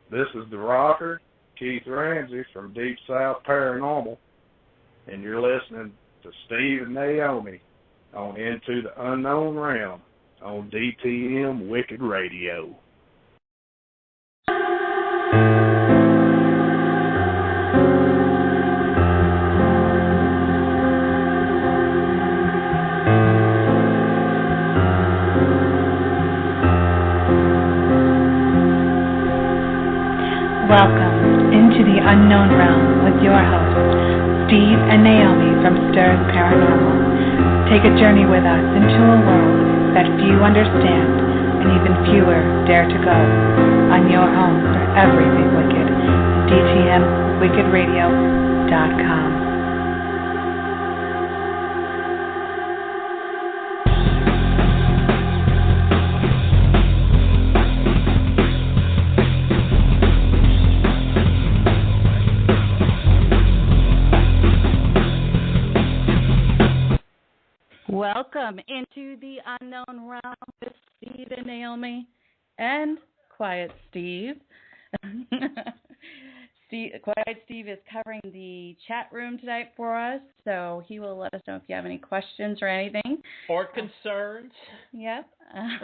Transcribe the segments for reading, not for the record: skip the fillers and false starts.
This is the rocker, Keith Ramsey from Deep South Paranormal, and you're listening to Steve and Naomi on Into the Unknown Realm on DTM Wicked Radio. Welcome into the unknown realm with your hosts, Steve and Naomi from Stirring Paranormal. Take a journey with us into a world that few understand and even fewer dare to go. On your home for everything wicked, DTMWickedRadio.com. Welcome into the unknown realm with Steve and Naomi and Quiet Steve. Quiet Steve is covering the chat room tonight for us, so he will let us know if you have any questions or anything. Or concerns. Yep. I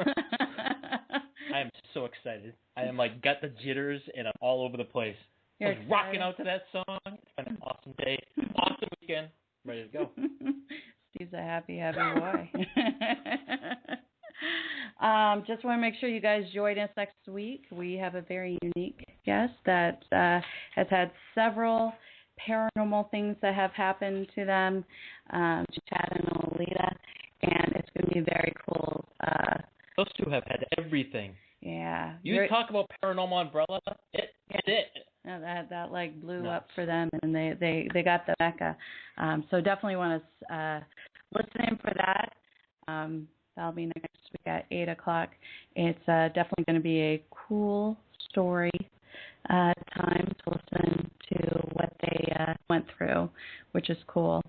am so excited. I am got the jitters and I'm all over the place. You're I was rocking out to that song. It's been an awesome day, awesome weekend. Ready to go. Steve's a happy boy. Just want to make sure you guys join us next week. We have a very unique guest that has had several paranormal things that have happened to them, Chad and Alita, and it's going to be very cool. Those two have had everything. Yeah. You talk about paranormal umbrella, it. That blew up for them, and they got the Mecca. So definitely want to listen in for that. That'll be next week at 8 o'clock. It's definitely going to be a cool story time to listen to what they went through, which is cool.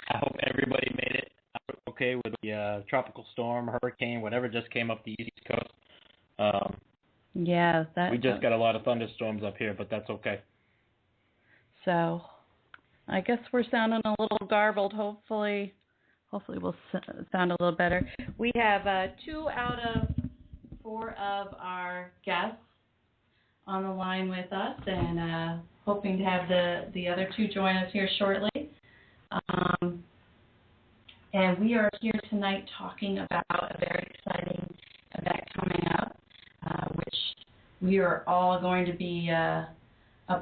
I hope everybody made it okay with the tropical storm, hurricane, whatever just came up the East Coast. Yeah, we just got a lot of thunderstorms up here, but that's okay. So, I guess we're sounding a little garbled. Hopefully we'll sound a little better. We have 2 out of 4 of our guests on the line with us, and hoping to have the other 2 join us here shortly. And we are here tonight talking about a very exciting event coming up, which we are all going to be a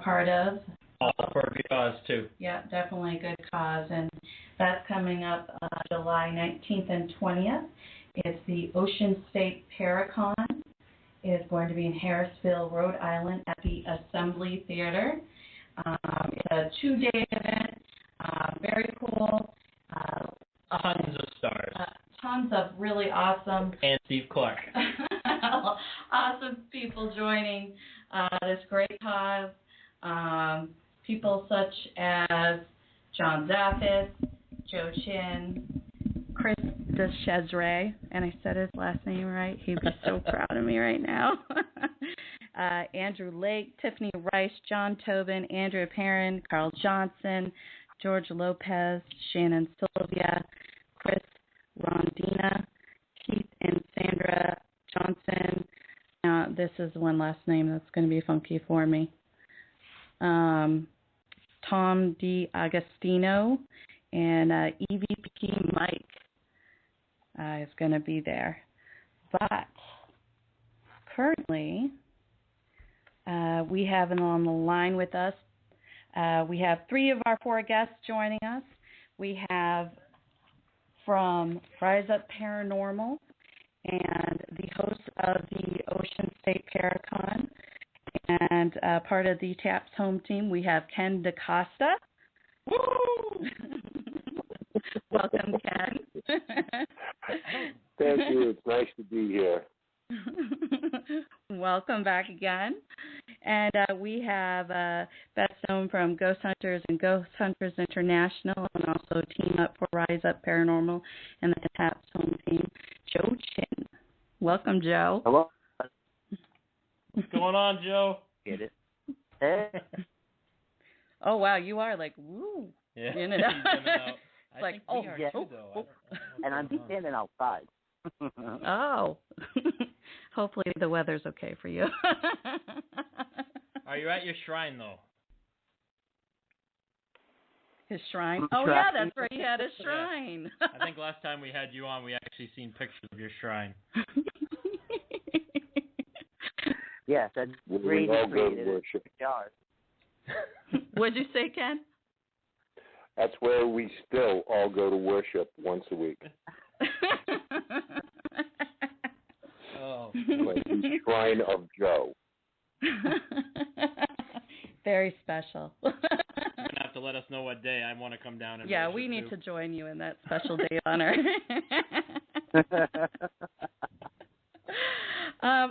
part of. All for a good cause, too. Yeah, definitely a good cause. And that's coming up July 19th and 20th. It's the Ocean State Perron. It is going to be in Harrisville, Rhode Island at the Assembly Theater. It's a 2-day event. Very cool. Tons of stars. Tons of really awesome. And Steve Clark. Awesome people joining this great cause. People such as John Zaffis, Joe Chin, Chris DeChesray, and I said his last name right. He'd be so proud of me right now. Andrew Lake, Tiffany Rice, John Tobin, Andrea Perron, Carl Johnson, George Lopez, Shannon Sylvia, Chris Rondina, Keith and Sandra Johnson. This is one last name that's going to be funky for me. Tom D. Agostino and EVP Mike is going to be there. But currently, we have on the line with us. We have 3 of our 4 guests joining us. We have from Rise Up Paranormal and the host of the Ocean State Perron and part of the TAPS home team, we have Ken DeCosta. Woo! Welcome, Ken. Thank you. It's nice to be here. Welcome back again. And we have Beth Stone from Ghost Hunters and Ghost Hunters International, and also Team Up for Rise Up Paranormal and the TAPS home team, Joe Chin. Welcome, Joe. Hello. What's going on, Joe? Get it? Oh, wow, you are like, woo. Yeah. In and out. It's like, oh, yeah. Too, though. And I'm standing outside. Oh. Hopefully the weather's okay for you. Are you at your shrine, though? His shrine? Oh, yeah, that's right. He had a shrine. Yeah. I think last time we had you on, we actually seen pictures of your shrine. Yes, that's we all go to worship. What'd you say, Ken? That's where we still all go to worship once a week. Oh. Like the Shrine of Joe. Very special. You're going to have to let us know what day. I want to come down and yeah, we need to join you in that special day of honor.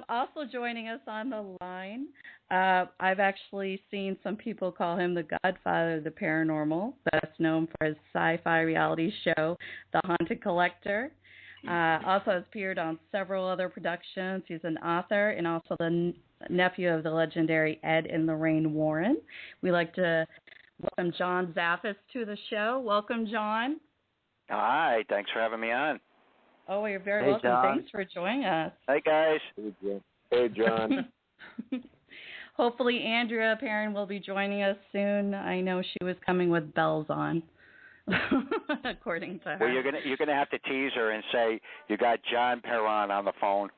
Also joining us on the line, I've actually seen some people call him the godfather of the paranormal, best known for his sci-fi reality show, The Haunted Collector. Also has appeared on several other productions. He's an author and also the nephew of the legendary Ed and Lorraine Warren. We'd like to welcome John Zaffis to the show. Welcome, John. Hi, thanks for having me on. Oh, you're very welcome. John. Thanks for joining us. Hey, guys. Hey, John. Hopefully, Andrea Perron will be joining us soon. I know she was coming with bells on, according to her. Well, you're gonna have to tease her and say you got John Perron on the phone.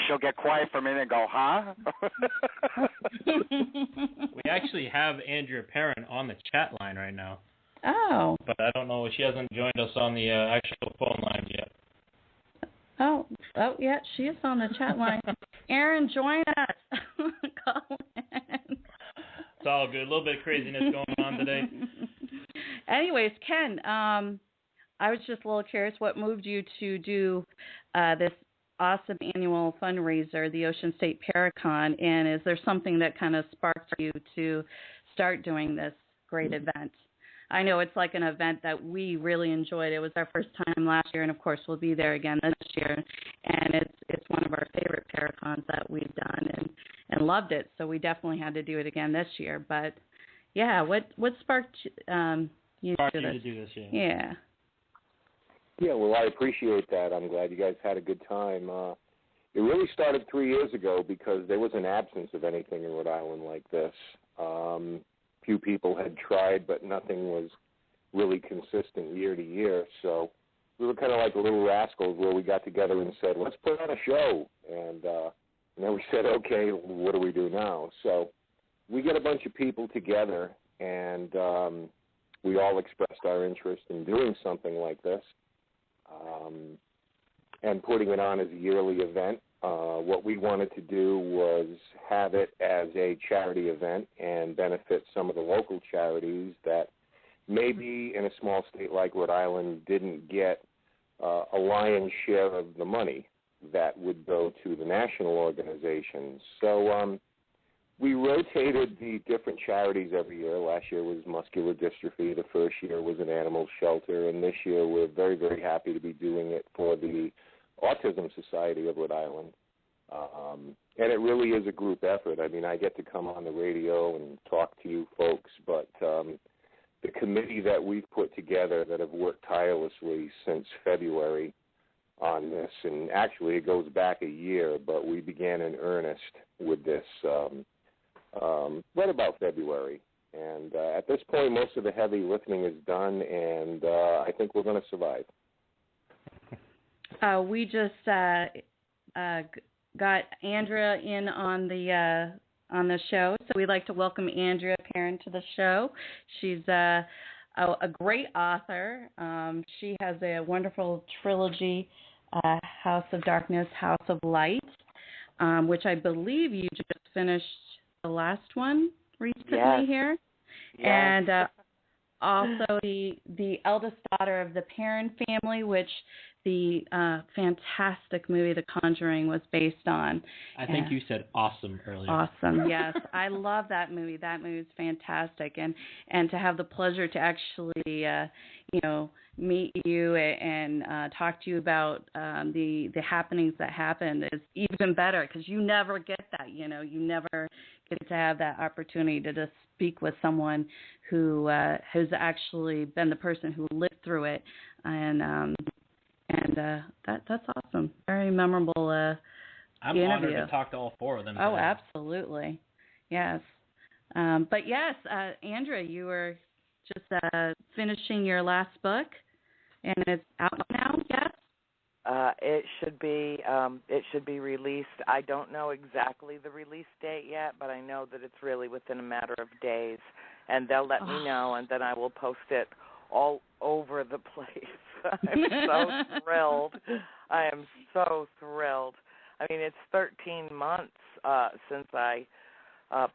She'll get quiet for a minute and go, huh? We actually have Andrea Perron on the chat line right now. Oh. But I don't know. She hasn't joined us on the actual phone line yet. Oh, yeah, she is on the chat line. Aaron, join us. Call in. It's all good. A little bit of craziness going on today. Anyways, Ken, I was just a little curious what moved you to do this awesome annual fundraiser, the Ocean State Paracon, and is there something that kind of sparked you to start doing this great event? I know it's like an event that we really enjoyed. It was our first time last year, and of course we'll be there again this year. And it's one of our favorite Paracons that we've done and loved it. So we definitely had to do it again this year. But yeah, what sparked you to do this? Yeah. Yeah, well, I appreciate that. I'm glad you guys had a good time. It really started 3 years ago because there was an absence of anything in Rhode Island like this. Few people had tried, but nothing was really consistent year to year. So we were kind of like little rascals where we got together and said, let's put on a show. And then we said, okay, what do we do now? So we get a bunch of people together, and we all expressed our interest in doing something like this and putting it on as a yearly event. What we wanted to do was have it as a charity event and benefit some of the local charities that maybe in a small state like Rhode Island didn't get a lion's share of the money that would go to the national organizations. So we rotated the different charities every year. Last year was muscular dystrophy. The first year was an animal shelter. And this year we're very, very happy to be doing it for the Autism Society of Rhode Island. And it really is a group effort. I mean, I get to come on the radio and talk to you folks, but the committee that we've put together that have worked tirelessly since February on this, and actually it goes back a year, but we began in earnest with this right about February. And at this point, most of the heavy lifting is done, and I think we're going to survive. We just got Andrea in on the show, so we'd like to welcome Andrea Perron to the show. She's a great author. She has a wonderful trilogy, House of Darkness, House of Light, which I believe you just finished the last one recently here. Yes. And also the eldest daughter of the Perron family, which the fantastic movie The Conjuring was based on. I think you said awesome earlier. Awesome, yes. I love that movie. That movie is fantastic. And to have the pleasure to actually, meet you and talk to you about the happenings that happened is even better, because you never get that. You never get to have that opportunity to just speak with someone who has actually been the person who lived through it, and that's awesome. Very memorable. I'm honored to talk to all four of them. Oh, absolutely, yes. But yes, Andrea, you were just finishing your last book, and it's out now. Yes. It should be released. I don't know exactly the release date yet, but I know that it's really within a matter of days, and they'll let me know, and then I will post it all over the place. I'm so thrilled. I am so thrilled. I mean, it's 13 months since I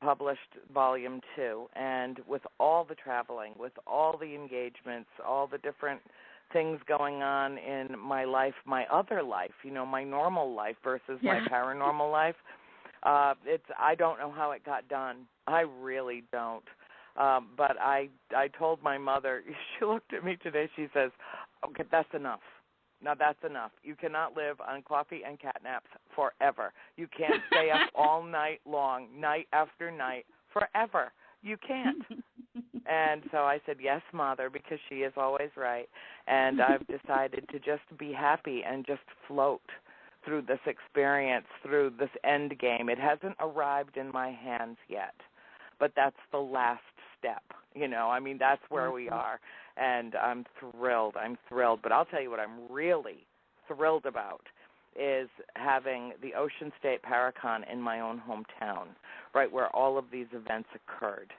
published Volume 2, and with all the traveling, with all the engagements, all the different things going on in my life, my other life, my normal life versus my paranormal life, I don't know how it got done. I really don't. But I told my mother, she looked at me today, she says, okay, that's enough. Now that's enough. You cannot live on coffee and catnaps forever. You can't stay up all night long, night after night, forever. You can't. And so I said, yes, Mother, because she is always right. And I've decided to just be happy and just float through this experience, through this end game. It hasn't arrived in my hands yet, but that's the last step. That's where we are. And I'm thrilled. But I'll tell you what I'm really thrilled about is having the Ocean State Paracon in my own hometown, right where all of these events occurred,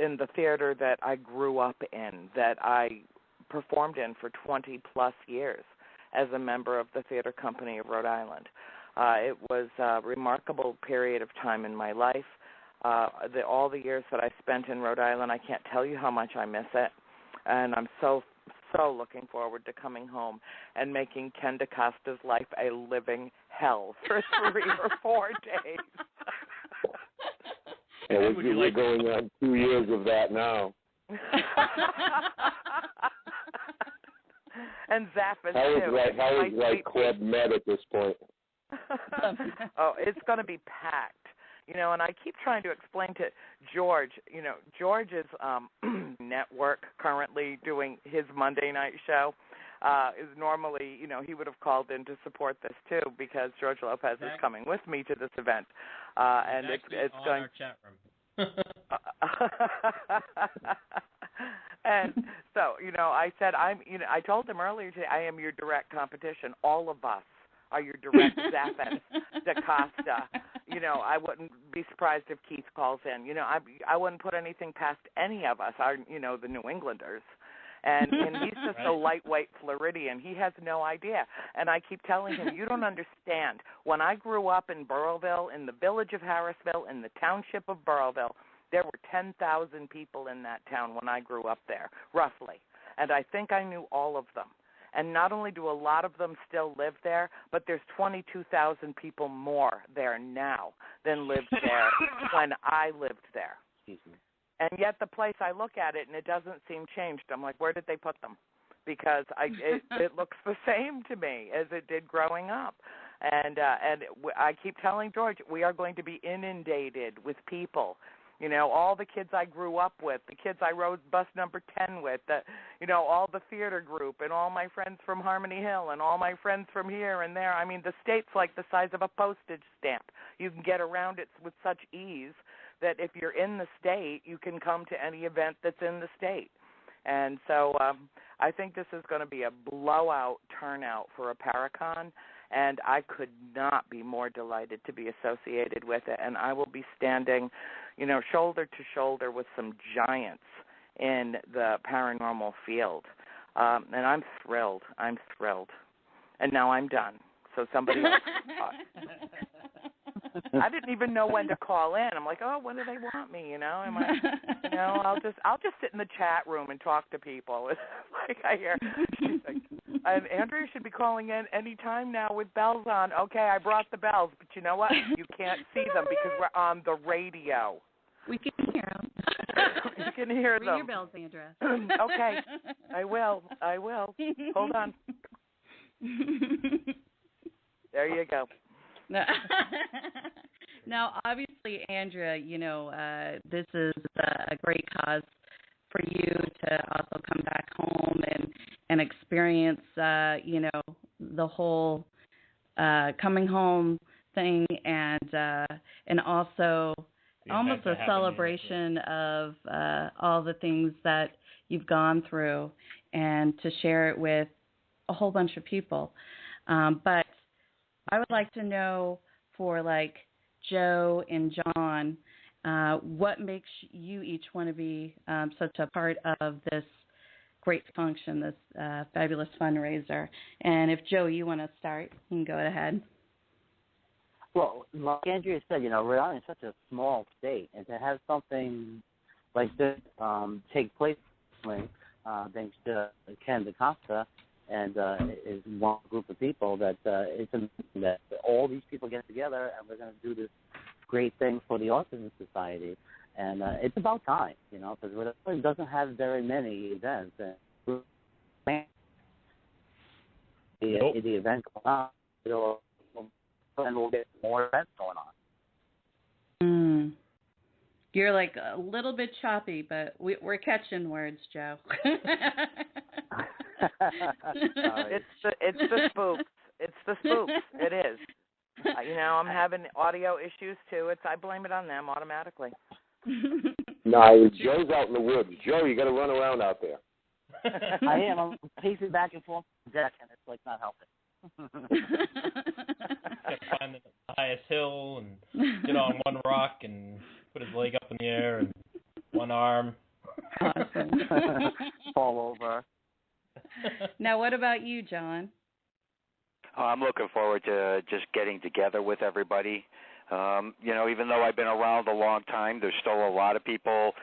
in the theater that I grew up in, that I performed in for 20-plus years as a member of the Theater Company of Rhode Island. It was a remarkable period of time in my life. All the years that I spent in Rhode Island, I can't tell you how much I miss it. And I'm so looking forward to coming home and making Ken DeCosta's life a living hell for 3 or 4 days. And we're going on 2 years of that now. And Zaffis, too. How is Club Med at this point? Oh, it's going to be packed. And I keep trying to explain to George, George's network currently doing his Monday night show is normally, he would have called in to support this too, because George Lopez is coming with me to this event. And it's going. Our chat room. And so, I said, I told him earlier today, I am your direct competition. All of us are your direct Zaffis, DeCosta. I wouldn't be surprised if Keith calls in. I wouldn't put anything past any of us, the New Englanders. And he's just a lightweight Floridian. He has no idea. And I keep telling him, you don't understand. When I grew up in Burrillville, in the village of Harrisville, in the township of Burrillville, there were 10,000 people in that town when I grew up there, roughly. And I think I knew all of them. And not only do a lot of them still live there, but there's 22,000 people more there now than lived there when I lived there. And yet the place, I look at it and it doesn't seem changed. I'm like, where did they put them? Because it looks the same to me as it did growing up. And I keep telling George, we are going to be inundated with people. All the kids I grew up with, the kids I rode bus number 10 with, all the theater group and all my friends from Harmony Hill and all my friends from here and there. I mean, the state's like the size of a postage stamp. You can get around it with such ease that if you're in the state, you can come to any event that's in the state. And so I think this is going to be a blowout turnout for a Paracon, and I could not be more delighted to be associated with it. And I will be standing, shoulder to shoulder with some giants in the paranormal field. And I'm thrilled. And now I'm done. So somebody else can talk. I didn't even know when to call in. I'm like, oh, when do they want me? Am I? I'll just sit in the chat room and talk to people. It's like I hear, she's like, and Andrea should be calling in any time now with bells on. Okay, I brought the bells, but you know what? You can't see them because we're on the radio. We can hear them. You can hear Ring them. your bells, Sandra. Okay, I will. Hold on. There you go. Now, obviously, Andrea, this is a great cause for you to also come back home and experience, the whole coming home thing, and also almost a celebration of all the things that you've gone through, and to share it with a whole bunch of people. But I would like to know, for like Joe and John, what makes you each want to be such a part of this great function, this fabulous fundraiser. And if Joe, you want to start, you can go ahead. Well, like Andrea said, Rhode Island is such a small state, and to have something like this take place, thanks to Ken DeCosta, and is one group of people that it's amazing that all these people get together and we're going to do this great thing for the Autism Society. And it's about time, because Rhode Island doesn't have very many events. And the event going on, and we'll get more events going on. You're like a little bit choppy, but we're catching words, Joe. It's the spooks. It's the spooks. It is. I'm having audio issues too. I blame it on them automatically. No, Joe's out in the woods. Joe, you got to run around out there. I am. I'm pacing back and forth on the deck, and it's like not helping. Kept climbing the highest hill and get on one rock and put his leg up in the air and one arm. Awesome. Fall over. Now, what about you, John? I'm looking forward to just getting together with everybody. Even though I've been around a long time, there's still a lot of people,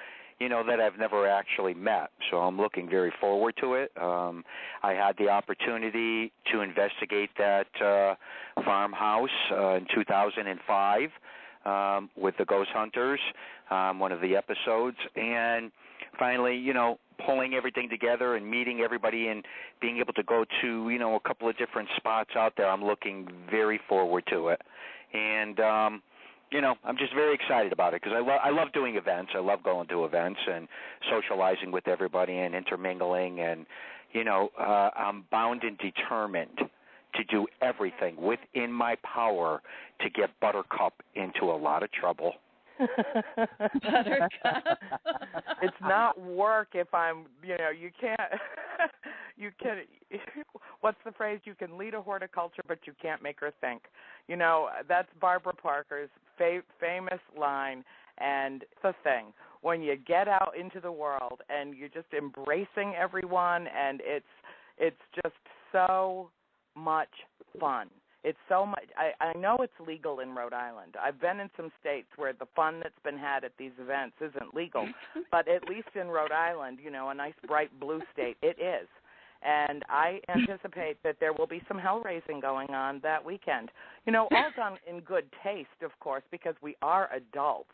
that I've never actually met. So I'm looking very forward to it. I had the opportunity to investigate that farmhouse in 2005 with the Ghost Hunters, one of the episodes. And finally, pulling everything together and meeting everybody and being able to go to, a couple of different spots out there, I'm looking very forward to it. And, I'm just very excited about it because I love doing events. I love going to events and socializing with everybody and intermingling. And, I'm bound and determined to do everything within my power to get Buttercup into a lot of trouble. Buttercup. It's not work if I'm, you can't, what's the phrase? You can lead a horticulture, but you can't make her think. That's Barbara Parker's famous line, and it's the thing. When you get out into the world and you're just embracing everyone, and it's just so much fun. It's so much. I know it's legal in Rhode Island. I've been in some states where the fun that's been had at these events isn't legal, but at least in Rhode Island, a nice bright blue state, it is. And I anticipate that there will be some hell raising going on that weekend. All done in good taste, of course, because we are adults,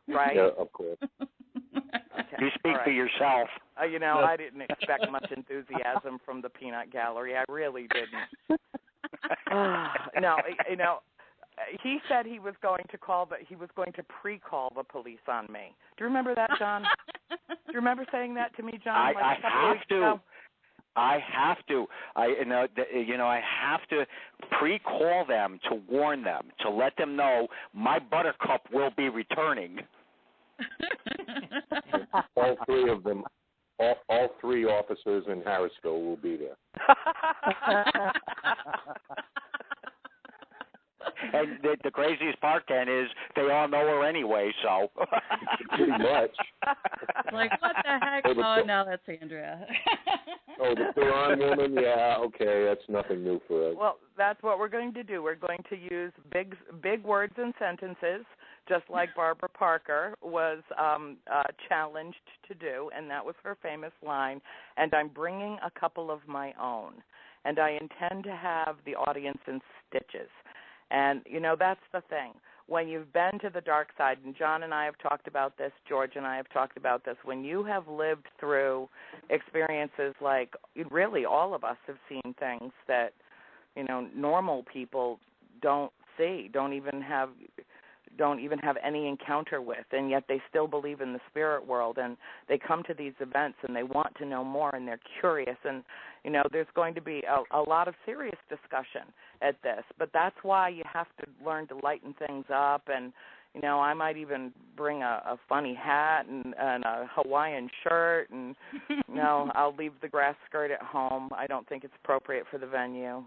right? Yeah, of course. Okay. You speak for yourself. I didn't expect much enthusiasm from the Peanut Gallery. I really didn't. No, he said he was going to pre-call the police on me. Do you remember that, John? Do you remember saying that to me, John? I have to. I have to. I have to pre-call them to warn them, to let them know my Buttercup will be returning. All three of them, all three officers in Harrisville will be there. And the craziest part, Ken, is they all know her anyway, so. Pretty much. Like, what the heck? Oh, no, that's Andrea. Oh, the Perron woman? Yeah, okay, that's nothing new for us. Well, that's what we're going to do. We're going to use big words and sentences, just like Barbara Parker was challenged to do, and that was her famous line. And I'm bringing a couple of my own, and I intend to have the audience in stitches. And, that's the thing. when you've been to the dark side, and John and I have talked about this, George and I have talked about this, when you have lived through experiences like really all of us have seen things that, normal people don't see, don't even have any encounter with, and yet they still believe in the spirit world, and they come to these events and they want to know more, and they're curious, and there's going to be a lot of serious discussion at this, but that's why you have to learn to lighten things up, and I might even bring a funny hat and a Hawaiian shirt, and I'll leave the grass skirt at home. I don't think it's appropriate for the venue.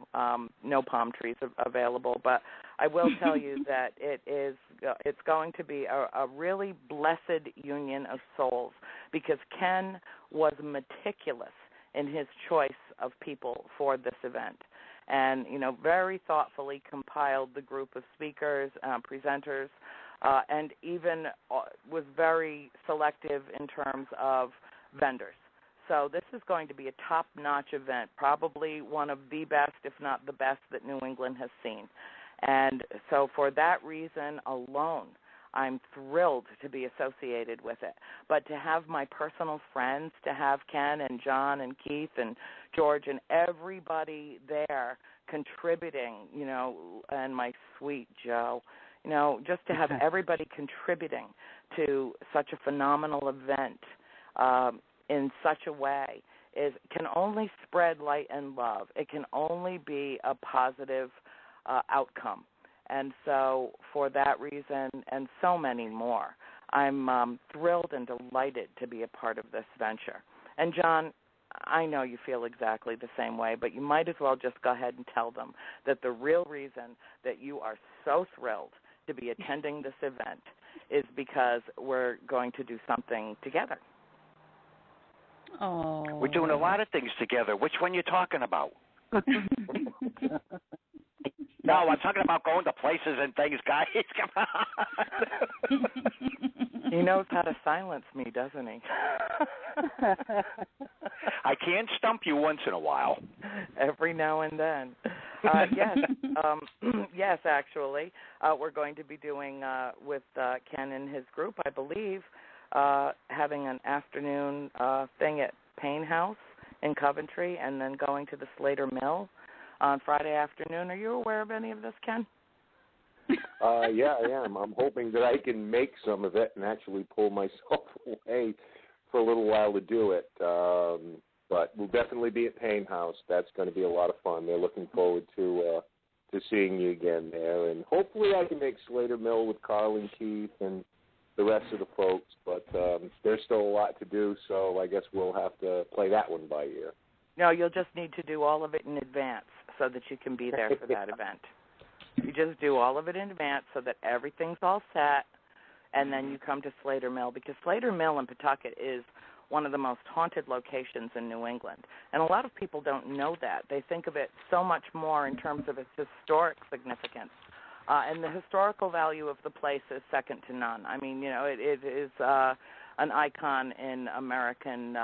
No palm trees available, but I will tell you that it's going to be a really blessed union of souls, because Ken was meticulous in his choice of people for this event, and very thoughtfully compiled the group of speakers, presenters, and even was very selective in terms of vendors. So this is going to be a top-notch event, probably one of the best, if not the best, that New England has seen. And so for that reason alone, I'm thrilled to be associated with it. But to have my personal friends, to have Ken and John and Keith and George and everybody there contributing, and my sweet Joe, just to have everybody contributing to such a phenomenal event in such a way can only spread light and love. It can only be a positive outcome. And so for that reason and so many more, I'm thrilled and delighted to be a part of this venture. And John, I know you feel exactly the same way, but you might as well just go ahead and tell them that the real reason that you are so thrilled to be attending this event is because we're going to do something together. Oh. We're doing a lot of things together. Which one you talking about? No, I'm talking about going to places and things, guys. Come on. He knows how to silence me, doesn't he? I can stump you once in a while. Every now and then. Yes, actually. We're going to be doing with Ken and his group, I believe, having an afternoon thing at Payne House in Coventry, and then going to the Slater Mill on Friday afternoon. Are you aware of any of this, Ken? Yeah, I am. I'm hoping that I can make some of it and actually pull myself away for a little while to do it. But we'll definitely be at Payne House. That's going to be a lot of fun. They're looking forward to seeing you again there. And hopefully I can make Slater Mill with Carl and Keith and the rest of the folks. But there's still a lot to do, so I guess we'll have to play that one by ear. No, you'll just need to do all of it in advance so that you can be there for that event. You just do all of it in advance so that everything's all set, and then you come to Slater Mill, because Slater Mill in Pawtucket is one of the most haunted locations in New England. And a lot of people don't know that. They think of it so much more in terms of its historic significance. And the historical value of the place is second to none. I mean, it is an icon in American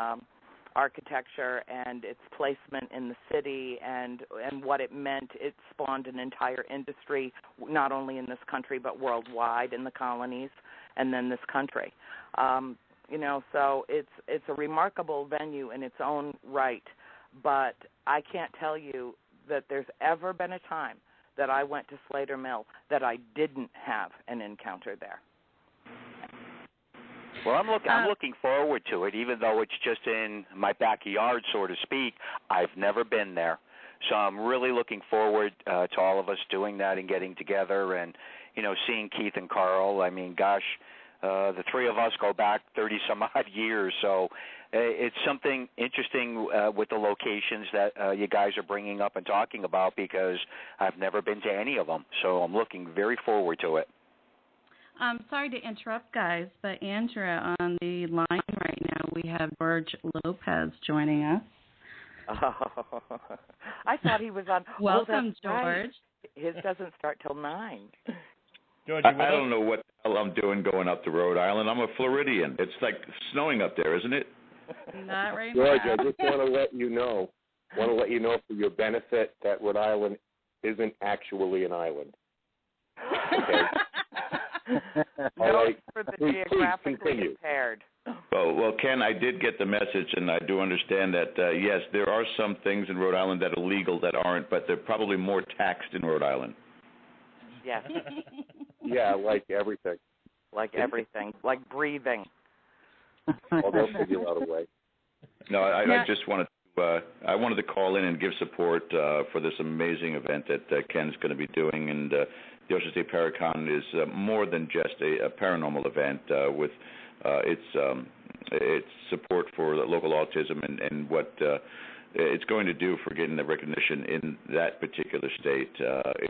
architecture and its placement in the city and what it meant. It spawned an entire industry, not only in this country but worldwide, in the colonies and then this country. So it's a remarkable venue in its own right, but I can't tell you that there's ever been a time that I went to Slater Mill that I didn't have an encounter there. Well, I'm looking forward to it, even though it's just in my backyard, so to speak. I've never been there. So I'm really looking forward to all of us doing that and getting together and, seeing Keith and Carl. I mean, gosh, the three of us go back 30-some-odd years. So it's something interesting with the locations that you guys are bringing up and talking about, because I've never been to any of them. So I'm looking very forward to it. I'm sorry to interrupt, guys, but Andrea, on the line right now, we have George Lopez joining us. Oh, I thought he was on. Welcome, George. Right. His doesn't start till 9. George, I don't know what the hell I'm doing going up to Rhode Island. I'm a Floridian. It's like snowing up there, isn't it? Not right George, now. I just want to let you know for your benefit that Rhode Island isn't actually an island. Okay? graphically continue. impaired. Well, Ken, I did get the message, and I do understand that, yes, there are some things in Rhode Island that are legal that aren't, but they're probably more taxed in Rhode Island. Yes. Yeah, like everything. Like everything. Like breathing. Well, they'll figure out a way. No, I just wanted to, I wanted to call in and give support for this amazing event that Ken's going to be doing, and the Ocean State Paracon is more than just a paranormal event with its support for local autism and what it's going to do for getting the recognition in that particular state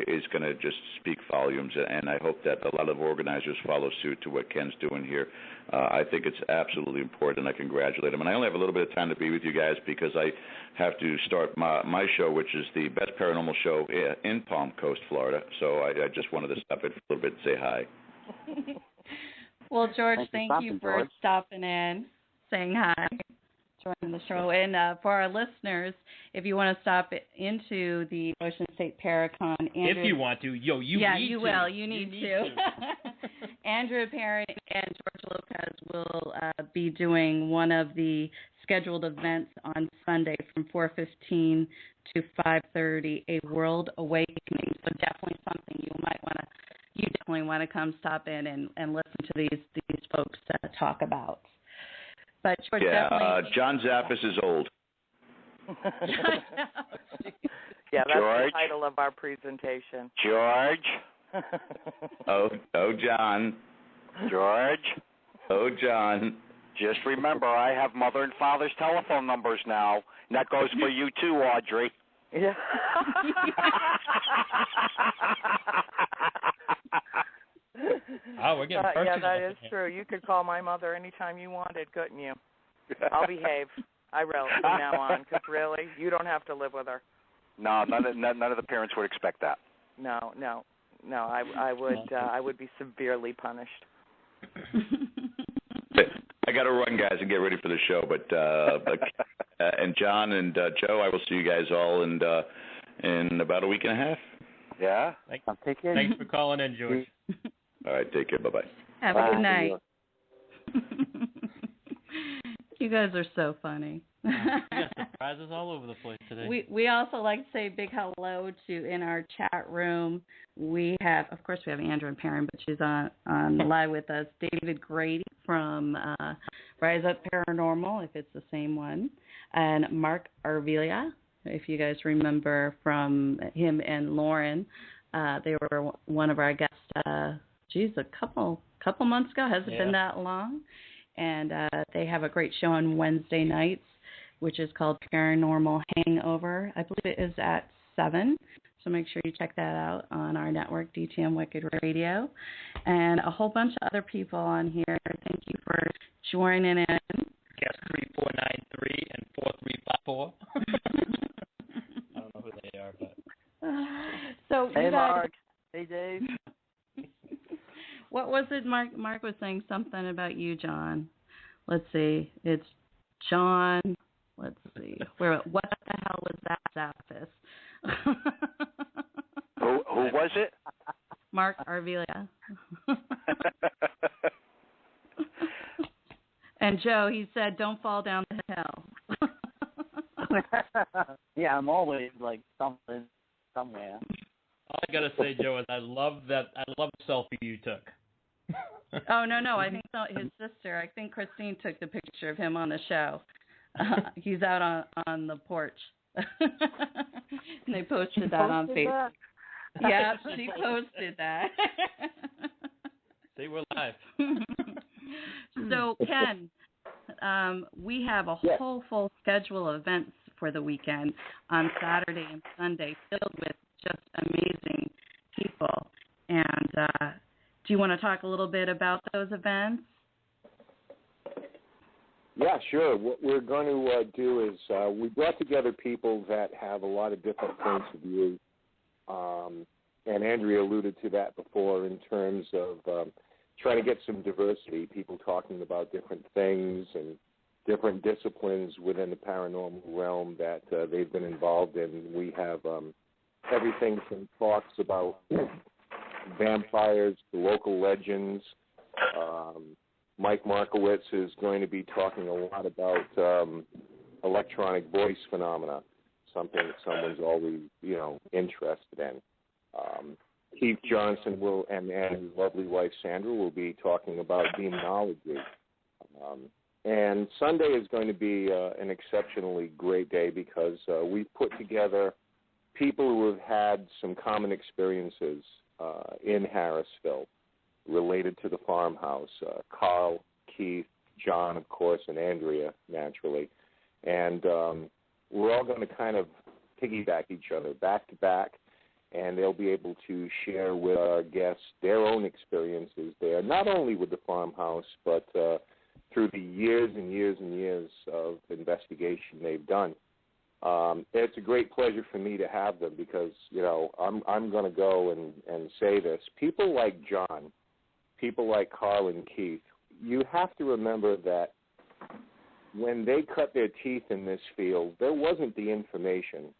is going to just speak volumes, and I hope that a lot of organizers follow suit to what Ken's doing here. I think it's absolutely important, and I congratulate him. And I only have a little bit of time to be with you guys because I have to start my show, which is the best paranormal show in Palm Coast, Florida. So I just wanted to stop in for a little bit and say hi. Well, George, thank you for stopping in, saying hi, joining the show. And for our listeners, if you want to stop into the Ocean State Paracon, Andrew, if you want to, you need to. You will. You need to. Andrew Perron and George Lopez will be doing one of the scheduled events on Sunday from 4:15 to 5:30, a World Awakening. So definitely something you definitely want to come stop in and listen to these folks talk about. But George, definitely. John Zaffis is old. Yeah, that's George? the title of our presentation. George. Oh, John. George. Oh, John. Just remember, I have mother and father's telephone numbers now. And that goes for you too, Audrey. Yeah. Oh, we're getting personal. Yeah, that is true. You could call my mother anytime you wanted, couldn't you? I'll behave. I will from now on, because really, you don't have to live with her. No, none of the parents would expect that. No. I would be severely punished. I got to run, guys, and get ready for the show. But and John and Joe, I will see you guys all in about a week and a half. Yeah. Thanks for calling in, George. All right, take care. Bye-bye. Have a good night. You guys are so funny. You got surprises all over the place today. We also like to say a big hello to, in our chat room, we have Andrew and Perron, but she's on live with us, David Grady from Rise Up Paranormal, if it's the same one, and Mark Arvelia, if you guys remember from him and Lauren. They were one of our guests, a couple months ago. Hasn't been that long. And they have a great show on Wednesday nights, which is called Paranormal Hangover. I believe it is at 7. So make sure you check that out on our network, DTM Wicked Radio. And a whole bunch of other people on here. Thank you for joining in. Guess 3493 and 4354. I don't know who they are, but. So hey, Mark. Hey, Dave. What was it Mark was saying something about you, John? Let's see. It's John. Let's see. What the hell was that, Zaffis? Who was it? Mark Arvelia. And Joe, he said, don't fall down the hill. Yeah, I'm always like something somewhere. All I gotta say, Joe, is I love the selfie you took. Oh no! I think his sister. I think Christine took the picture of him on the show. He's out on the porch, and they posted that on Facebook. Yeah, she posted that. See, we're live. So Ken, we have a whole full schedule of events for the weekend on Saturday and Sunday, filled with just amazing people. And do you want to talk a little bit about those events? Yeah, sure. What we're going to do is we brought together people that have a lot of different points of view. And Andrea alluded to that before in terms of trying to get some diversity, people talking about different things and different disciplines within the paranormal realm that they've been involved in. We have everything from talks about vampires to local legends, Mike Markowitz is going to be talking a lot about electronic voice phenomena, something that someone's always, interested in. Keith Johnson will, and his lovely wife Sandra will be talking about demonology. And Sunday is going to be an exceptionally great day because we've put together people who have had some common experiences in Harrisville related to the farmhouse. Carl, Keith, John, of course, and Andrea, naturally. And we're all going to kind of piggyback each other back to back, and they'll be able to share with our guests their own experiences there, not only with the farmhouse, but through the years and years and years of investigation they've done. It's a great pleasure for me to have them because, I'm going to go and say this. People like John, people like Carl and Keith, you have to remember that when they cut their teeth in this field, there wasn't the information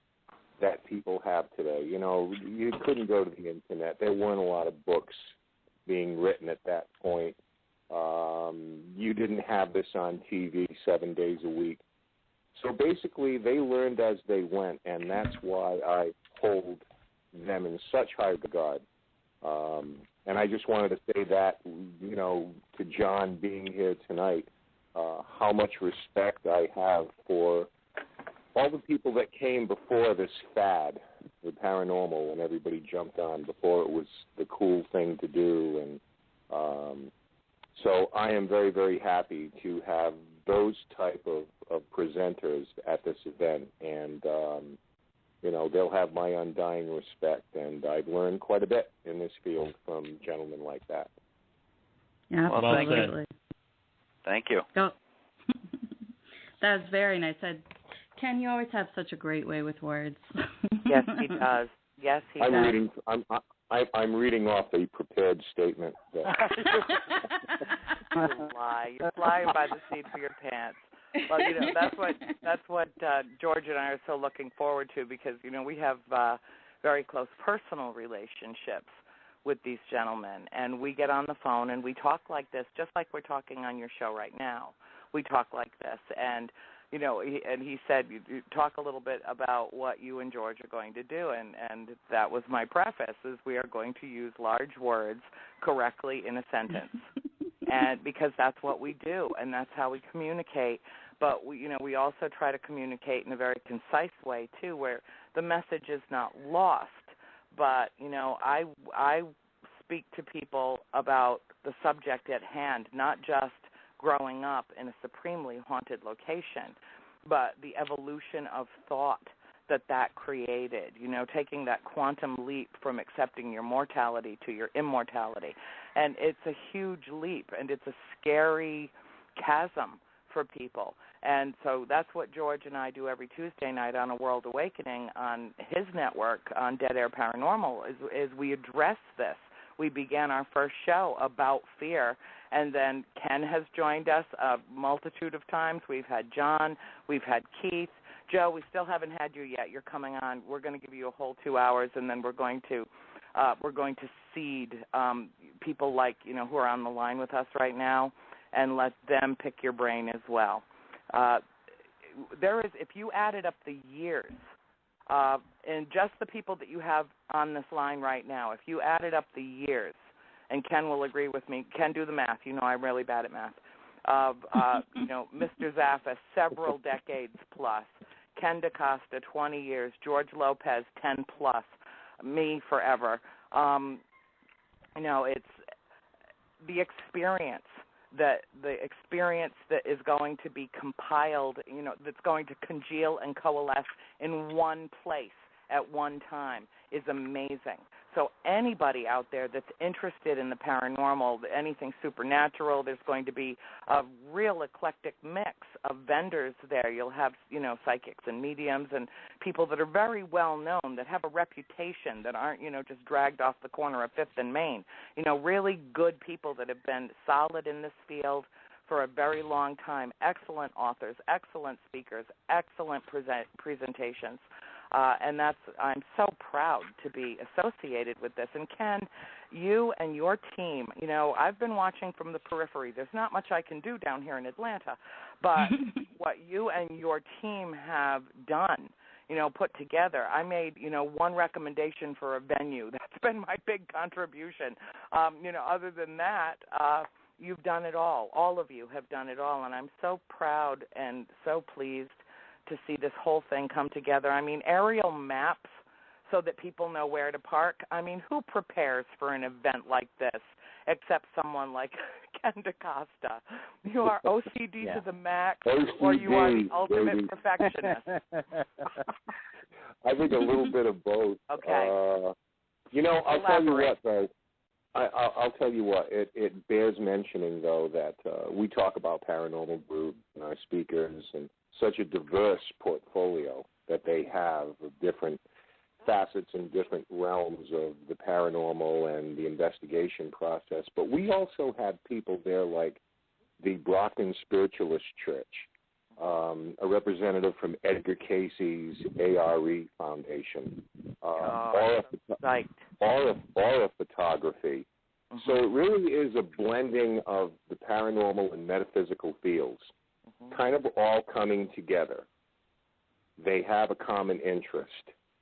that people have today. You couldn't go to the Internet. There weren't a lot of books being written at that point. You didn't have this on TV 7 days a week. So basically, they learned as they went, and that's why I hold them in such high regard. And I just wanted to say that, to John being here tonight, how much respect I have for all the people that came before this fad, the paranormal, when everybody jumped on, before it was the cool thing to do. And so I am very, very happy to have those type of presenters at this event. And, they'll have my undying respect. And I've learned quite a bit in this field from gentlemen like that. Yeah, well, absolutely. Thank you. Oh. That was very nice. Ken, you always have such a great way with words. Yes, he does. Yes, he does. I'm reading off a prepared statement. You lie. You're flying by the seat of your pants. Well, that's what George and I are so looking forward to because, we have very close personal relationships with these gentlemen. And we get on the phone and we talk like this, just like we're talking on your show right now. We talk like this. And, he said, you talk a little bit about what you and George are going to do. And that was my preface, is we are going to use large words correctly in a sentence. And because that's what we do, and that's how we communicate. But we also try to communicate in a very concise way too, where the message is not lost. But I speak to people about the subject at hand, not just growing up in a supremely haunted location, but the evolution of thought that created, taking that quantum leap from accepting your mortality to your immortality. And it's a huge leap, and it's a scary chasm for people. And so that's what George and I do every Tuesday night on A World Awakening on his network, on Dead Air Paranormal, is we address this. We began our first show about fear, and then Ken has joined us a multitude of times. We've had John, we've had Keith. Joe, we still haven't had you yet. You're coming on. We're going to give you a whole 2 hours, and then we're going to seed people like who are on the line with us right now, and let them pick your brain as well. If you added up the years, and just the people that you have on this line right now, if you added up the years, and Ken will agree with me. Ken, do the math. I'm really bad at math. Mr. Zaffis, several decades plus. Ken DeCosta, 20 years. George Lopez, 10 plus. Me, forever. It's the experience that is going to be compiled, that's going to congeal and coalesce in one place at one time is amazing. So anybody out there that's interested in the paranormal, anything supernatural, there's going to be a real eclectic mix of vendors there. You'll have, psychics and mediums and people that are very well known, that have a reputation, that aren't, just dragged off the corner of 5th and Main. Really good people that have been solid in this field for a very long time. Excellent authors, excellent speakers, excellent presentations. And I'm so proud to be associated with this. And Ken, you and your team, I've been watching from the periphery. There's not much I can do down here in Atlanta, but what you and your team have done, put together. I made, one recommendation for a venue. That's been my big contribution. Other than that, you've done it all. All of you have done it all, and I'm so proud and so pleased to see this whole thing come together. I mean, aerial maps so that people know where to park. I mean, who prepares for an event like this except someone like Ken DeCosta? You are OCD to the max, or you are the ultimate perfectionist. I think a little bit of both. Okay. I'll tell you what, though. I'll tell you what. It bears mentioning, though, that we talk about Paranormal Group and our speakers and such a diverse portfolio that they have of different facets and different realms of the paranormal and the investigation process. But we also had people there like the Brockton Spiritualist Church, a representative from Edgar Casey's ARE Foundation, Aura Photography. Mm-hmm. So it really is a blending of the paranormal and metaphysical fields, kind of all coming together. They have a common interest,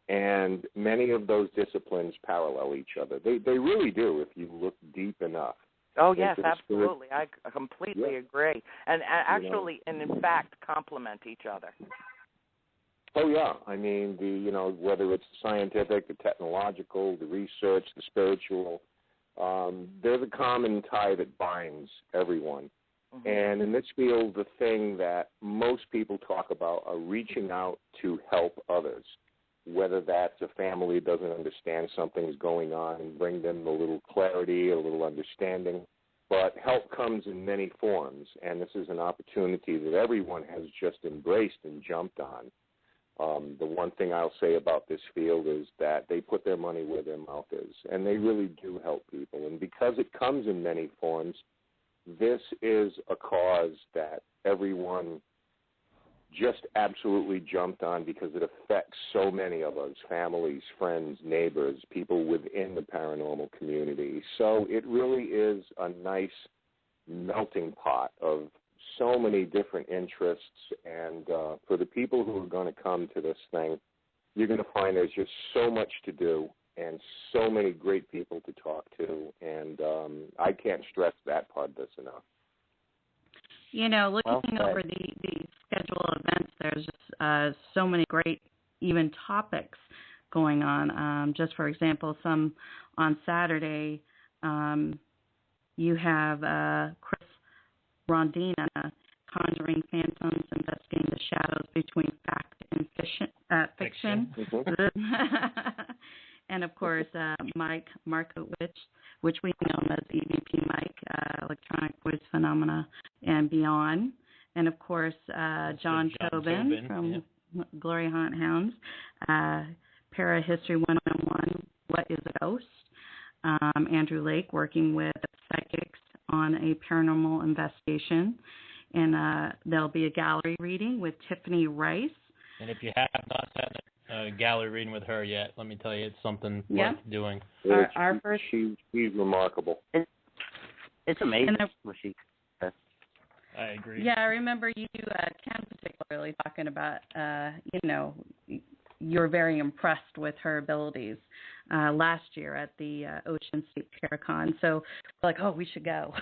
and many of those disciplines parallel each other. They really do if you look deep enough. Oh, yes, absolutely. I completely agree. And actually, and in fact, complement each other. Oh, yeah. I mean, whether it's the scientific, the technological, the research, the spiritual, there's a common tie that binds everyone. Mm-hmm. And in this field, the thing that most people talk about are reaching out to help others, whether that's a family doesn't understand something's going on and bring them a little clarity, a little understanding. But help comes in many forms, and this is an opportunity that everyone has just embraced and jumped on. The one thing I'll say about this field is that they put their money where their mouth is, and they really do help people. And because it comes in many forms, this is a cause that everyone just absolutely jumped on because it affects so many of us, families, friends, neighbors, people within the paranormal community. So it really is a nice melting pot of so many different interests, and for the people who are going to come to this thing, you're going to find there's just so much to do and so many great people to talk to, and I can't stress that part of this enough. Looking over the schedule of events, there's just so many great even topics going on. Just for example, some on Saturday, you have Chris Rondina, Conjuring Phantoms, Investigating the Shadows Between Fact and Fiction. And, of course, Mike Markowitz, which we know as EVP Mike, Electronic Voice Phenomena and Beyond. And, of course, John Tobin from Glory Haunt Hounds, Para History 101, What is a Ghost? Andrew Lake working with psychics on a paranormal investigation. And there'll be a gallery reading with Tiffany Rice. And if you have not had a gallery reading with her yet, let me tell you, it's something worth doing. Our first, she's remarkable. It's amazing what she does. I agree. Yeah, I remember you, Ken, particularly talking about, you're very impressed with her abilities last year at the Ocean State Paracon. So, we should go.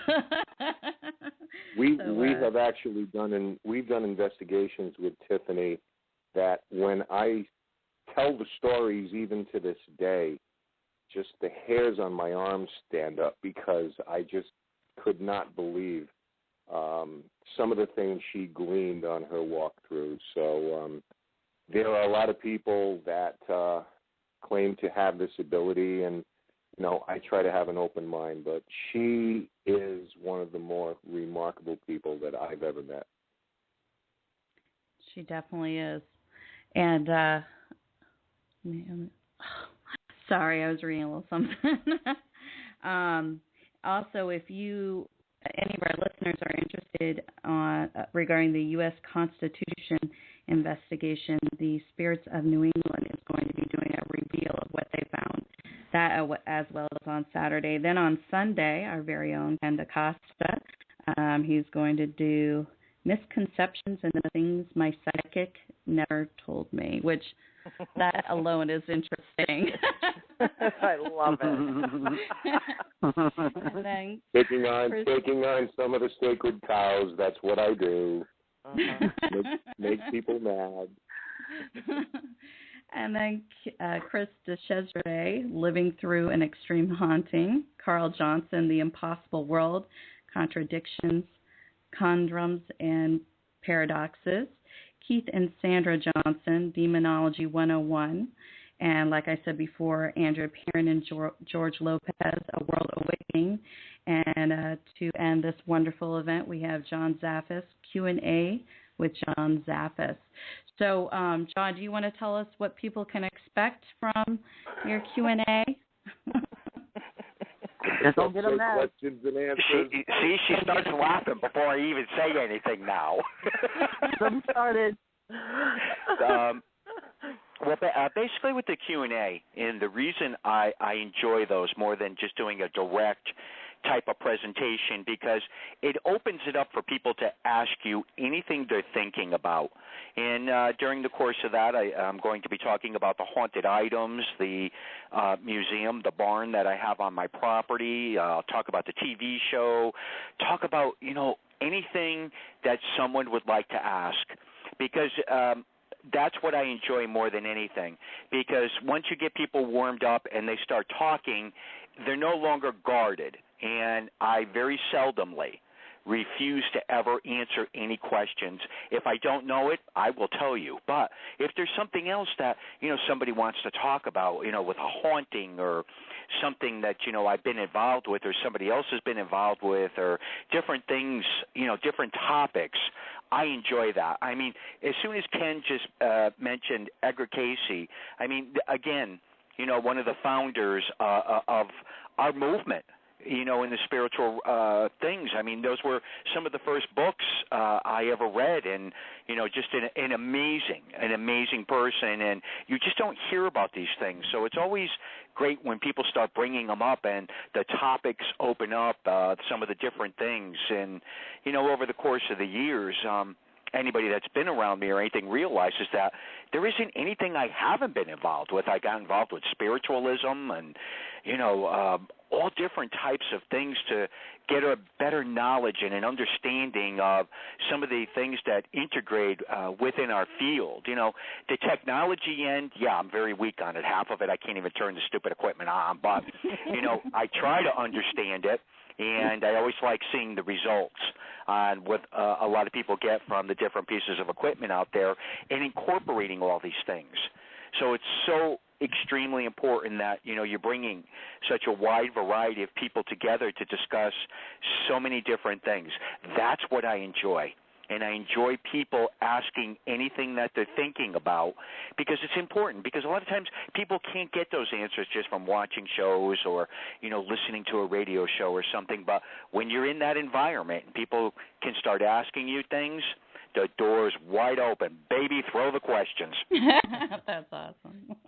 We have actually we've done investigations with Tiffany that when I tell the stories even to this day, just the hairs on my arms stand up because I just could not believe some of the things she gleaned on her walkthrough. So there are a lot of people that claim to have this ability, and I try to have an open mind, but she is one of the more remarkable people that I've ever met. She definitely is. And sorry, I was reading a little something. Also, if any of our listeners are interested regarding the U.S. Constitution investigation, the Spirits of New England is that as well as on Saturday. Then on Sunday, our very own Ken DeCosta, he's going to do Misconceptions and the Things My Psychic Never Told Me, which that alone is interesting. I love it. And then taking on some of the sacred cows. That's what I do. Make people mad. And then Chris DeChesre, Living Through an Extreme Haunting. Carl Johnson, The Impossible World, Contradictions, Conundrums, and Paradoxes. Keith and Sandra Johnson, Demonology 101. And like I said before, Andrea Perron and George Lopez, A World Awakening. And to end this wonderful event, we have John Zaffis, Q&A with John Zaffis. So, John, do you want to tell us what people can expect from your Q&A? Just don't get them mad. Questions and answers. She starts laughing before I even say anything now. I'm started. Well, basically with the Q&A, and the reason I enjoy those more than just doing a direct type of presentation, because it opens it up for people to ask you anything they're thinking about. And during the course of that, I'm going to be talking about the haunted items, the museum, the barn that I have on my property. I'll talk about the TV show, talk about, anything that someone would like to ask, because that's what I enjoy more than anything, because once you get people warmed up and they start talking, they're no longer guarded, and I very seldomly refuse to ever answer any questions. If I don't know it, I will tell you. But if there's something else that, somebody wants to talk about, with a haunting or something that, I've been involved with or somebody else has been involved with, or different things, different topics, I enjoy that. I mean, as soon as Ken just mentioned Edgar Cayce, I mean, again, one of the founders of our movement, in the spiritual things. I mean, those were some of the first books I ever read, and, just an amazing person, and you just don't hear about these things. So it's always great when people start bringing them up and the topics open up, some of the different things. And, over the course of the years, anybody that's been around me or anything realizes that there isn't anything I haven't been involved with. I got involved with spiritualism and, all different types of things to get a better knowledge and an understanding of some of the things that integrate within our field. The technology end, I'm very weak on it. Half of it I can't even turn the stupid equipment on, but, I try to understand it. And I always like seeing the results on what a lot of people get from the different pieces of equipment out there and incorporating all these things. So it's so extremely important that, you're bringing such a wide variety of people together to discuss so many different things. That's what I enjoy. And I enjoy people asking anything that they're thinking about, because it's important. Because a lot of times people can't get those answers just from watching shows or, listening to a radio show or something. But when you're in that environment and people can start asking you things, the door's wide open. Baby, throw the questions. That's awesome.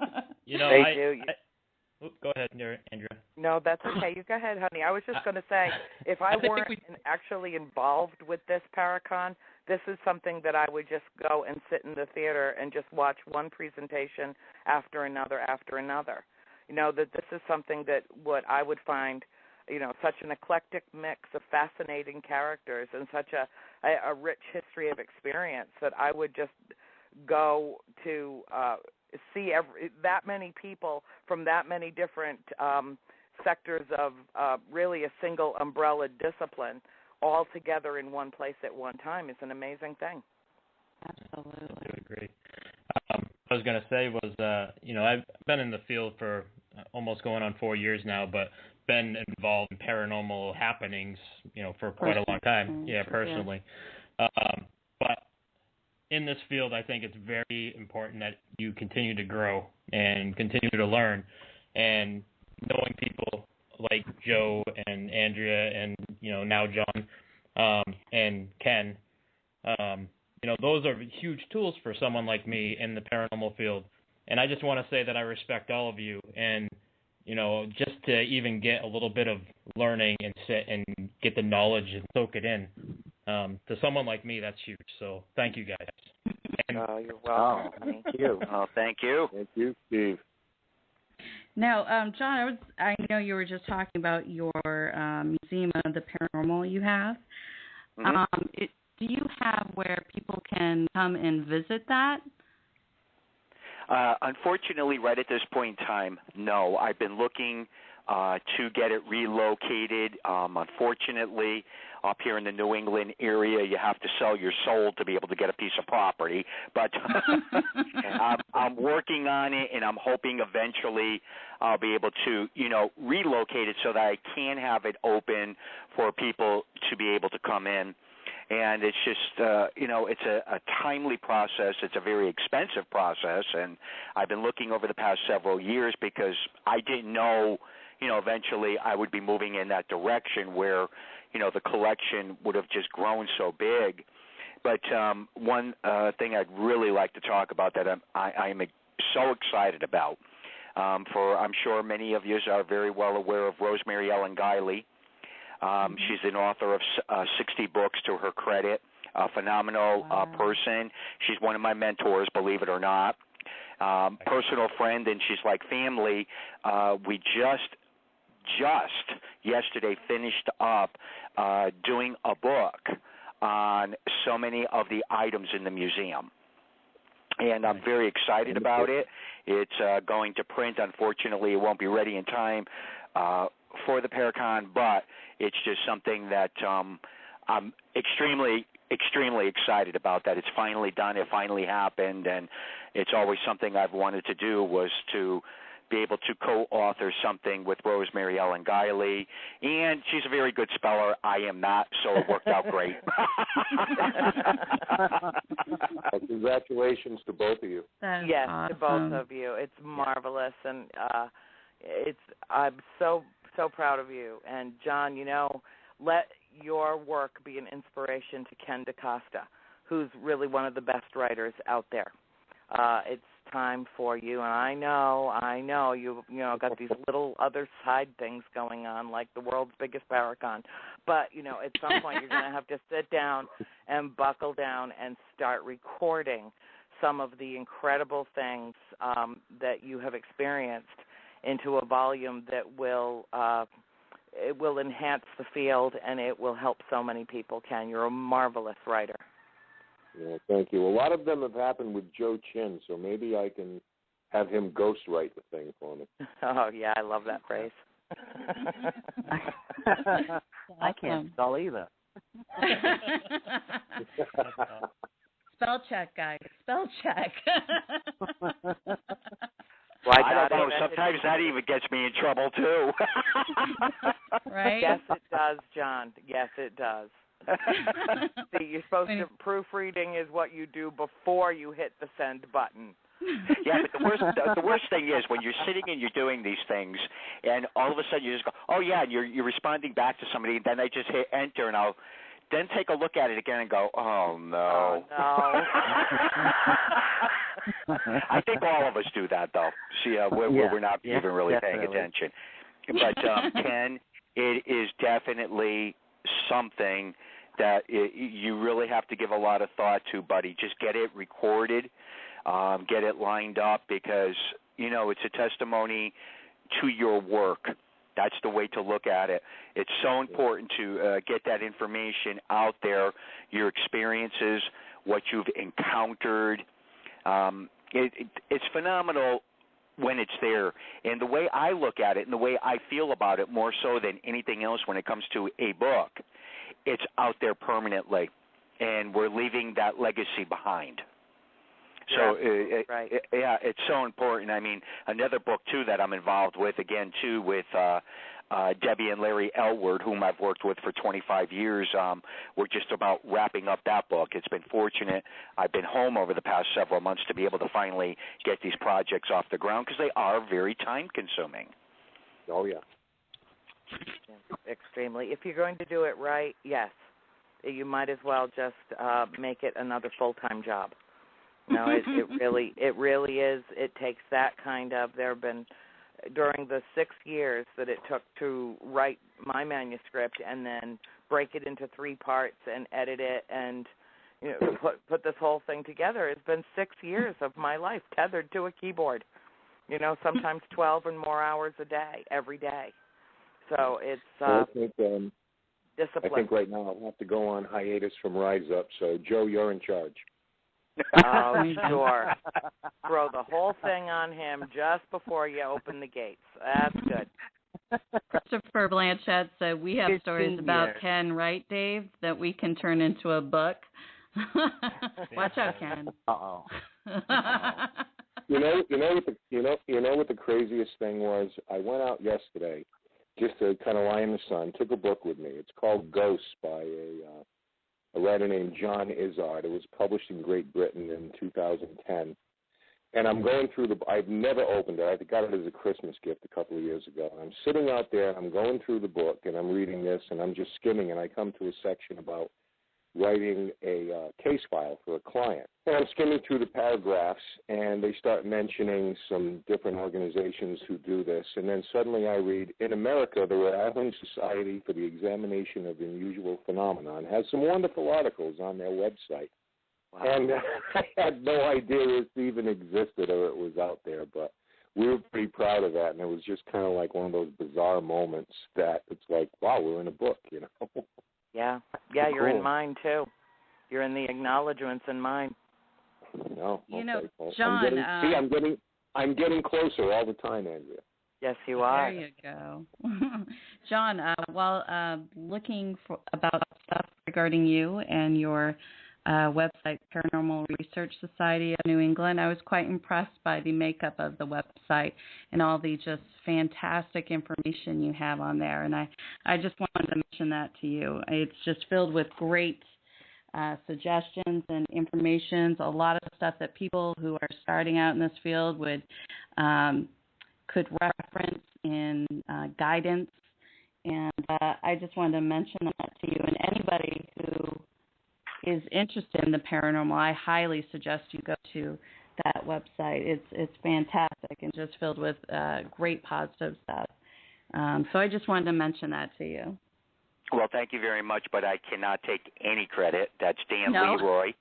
Go ahead, Andrea. No, that's okay. You go ahead, honey. I was just going to say, if I weren't actually involved with this Paracon, this is something that I would just go and sit in the theater and just watch one presentation after another. That this is something that what I would find, such an eclectic mix of fascinating characters and such a rich history of experience that I would just go to see that many people from that many different sectors of really a single umbrella discipline all together in one place at one time is an amazing thing. Absolutely. I would agree. What I was going to say was, I've been in the field for almost going on 4 years now, but been involved in paranormal happenings, for quite a long time. Yeah, personally. Yeah. But in this field, I think it's very important that you continue to grow and continue to learn. And knowing people like Joe and Andrea and, now John and Ken, those are huge tools for someone like me in the paranormal field. And I just want to say that I respect all of you. And, just to even get a little bit of learning and sit and get the knowledge and soak it in. To someone like me, that's huge. So thank you, guys. And, you're welcome. Thank you. Thank you. Thank you, Steve. Now, John, I know you were just talking about your Museum of the Paranormal you have. Mm-hmm. Do you have where people can come and visit that? Unfortunately, right at this point in time, no. I've been looking to get it relocated. Unfortunately, up here in the New England area, you have to sell your soul to be able to get a piece of property. But I'm working on it, and I'm hoping eventually I'll be able to, relocate it so that I can have it open for people to be able to come in. And it's just, it's a timely process. It's a very expensive process, and I've been looking over the past several years because I didn't know, eventually I would be moving in that direction where, the collection would have just grown so big. But one thing I'd really like to talk about that I'm so excited about, I'm sure many of you are very well aware of Rosemary Ellen Guiley. She's an author of 60 books to her credit, a phenomenal person. She's one of my mentors, believe it or not. Personal friend, and she's like family. We just yesterday finished up doing a book on so many of the items in the museum. And I'm very excited about it. It's going to print. Unfortunately, it won't be ready in time for the Perron, but it's just something that I'm extremely excited about, that it's finally done. It finally happened, and it's always something I've wanted to do, was to be able to co-author something with Rosemary Ellen Guiley. And she's a very good speller. I am not, so it worked out great. Well, congratulations to both of you. Yes, awesome. to both of you. It's marvelous, and I'm so proud of you. And John, let your work be an inspiration to Ken DeCosta, who's really one of the best writers out there. It's time for you, and I know you've got these little other side things going on, like the world's biggest Perron. But at some point you're going to have to sit down and buckle down and start recording some of the incredible things that you have experienced into a volume that will enhance the field, and it will help so many people. Ken, you're a marvelous writer. Yeah, thank you. A lot of them have happened with Joe Chin, so maybe I can have him ghostwrite the thing for me. Oh, yeah, I love that phrase. I can't spell either. Spell check, guys. Spell check. Well, I don't know. Sometimes that even gets me in trouble, too. Right? Yes, it does, John. Yes, it does. See, you're supposed to, proofreading is what you do before you hit the send button. Yeah, but the worst thing is when you're sitting and you're doing these things, and all of a sudden you just go, oh, yeah, and you're responding back to somebody, and then I just hit enter, and I'll then take a look at it again and go, oh, no. Oh, no. I think all of us do that, though. See, we're not even really paying attention. But, Ken, it is definitely something that you really have to give a lot of thought to, buddy. Just get it recorded, get it lined up, because, it's a testimony to your work. That's the way to look at it. It's so important to get that information out there, your experiences, what you've encountered. It's phenomenal when it's there. And the way I look at it and the way I feel about it, more so than anything else when it comes to a book, it's out there permanently, and we're leaving that legacy behind. So, right. It's so important. I mean, another book, too, that I'm involved with, again, too, with Debbie and Larry Elward, whom I've worked with for 25 years. We're just about wrapping up that book. It's been fortunate. I've been home over the past several months to be able to finally get these projects off the ground, because they are very time-consuming. Oh, yeah. Extremely. If you're going to do it right, yes, you might as well just make it another full-time job. No, it really is. It takes that kind of. There have been, during the 6 years that it took to write my manuscript and then break it into 3 parts and edit it and put this whole thing together. It's been 6 years of my life tethered to a keyboard, sometimes 12 and more hours a day, every day. So it's discipline. I think right now I'll have to go on hiatus from Rise Up. So, Joe, you're in charge. Oh, sure. Throw the whole thing on him just before you open the gates. That's good. Christopher Blanchett said, we have stories about Ken, right, Dave, that we can turn into a book. Watch out, Ken. Uh-oh. You know what the craziest thing was? I went out yesterday just to kind of lie in the sun, took a book with me. It's called Ghosts by a writer named John Izzard. It was published in Great Britain in 2010. And I'm going through I've never opened it. I got it as a Christmas gift a couple of years ago. I'm sitting out there, and I'm going through the book, and I'm reading this, and I'm just skimming, and I come to a section about writing a case file for a client. And I'm skimming through the paragraphs, and they start mentioning some different organizations who do this. And then suddenly I read, in America, the Rhode Island Society for the Examination of Unusual Phenomenon has some wonderful articles on their website. Wow. And I had no idea this even existed or it was out there, but we were pretty proud of that. And it was just kind of like one of those bizarre moments that it's like, wow, we're in a book, Yeah, you're in mine too. You're in the acknowledgments in mine. No, okay. John. I'm getting closer all the time, Andrea. Yes, you are. There you go, John. While looking about stuff regarding you and your website, Paranormal Research Society of New England, I was quite impressed by the makeup of the website and all the just fantastic information you have on there. And I just wanted to mention that to you. It's just filled with great suggestions and information, a lot of stuff that people who are starting out in this field could reference in guidance. And I just wanted to mention that to you. And anybody who is interested in the paranormal, I highly suggest you go to that website. It's fantastic and just filled with great positive stuff. So I just wanted to mention that to you. Well, thank you very much, but I cannot take any credit. That's Dan Leroy.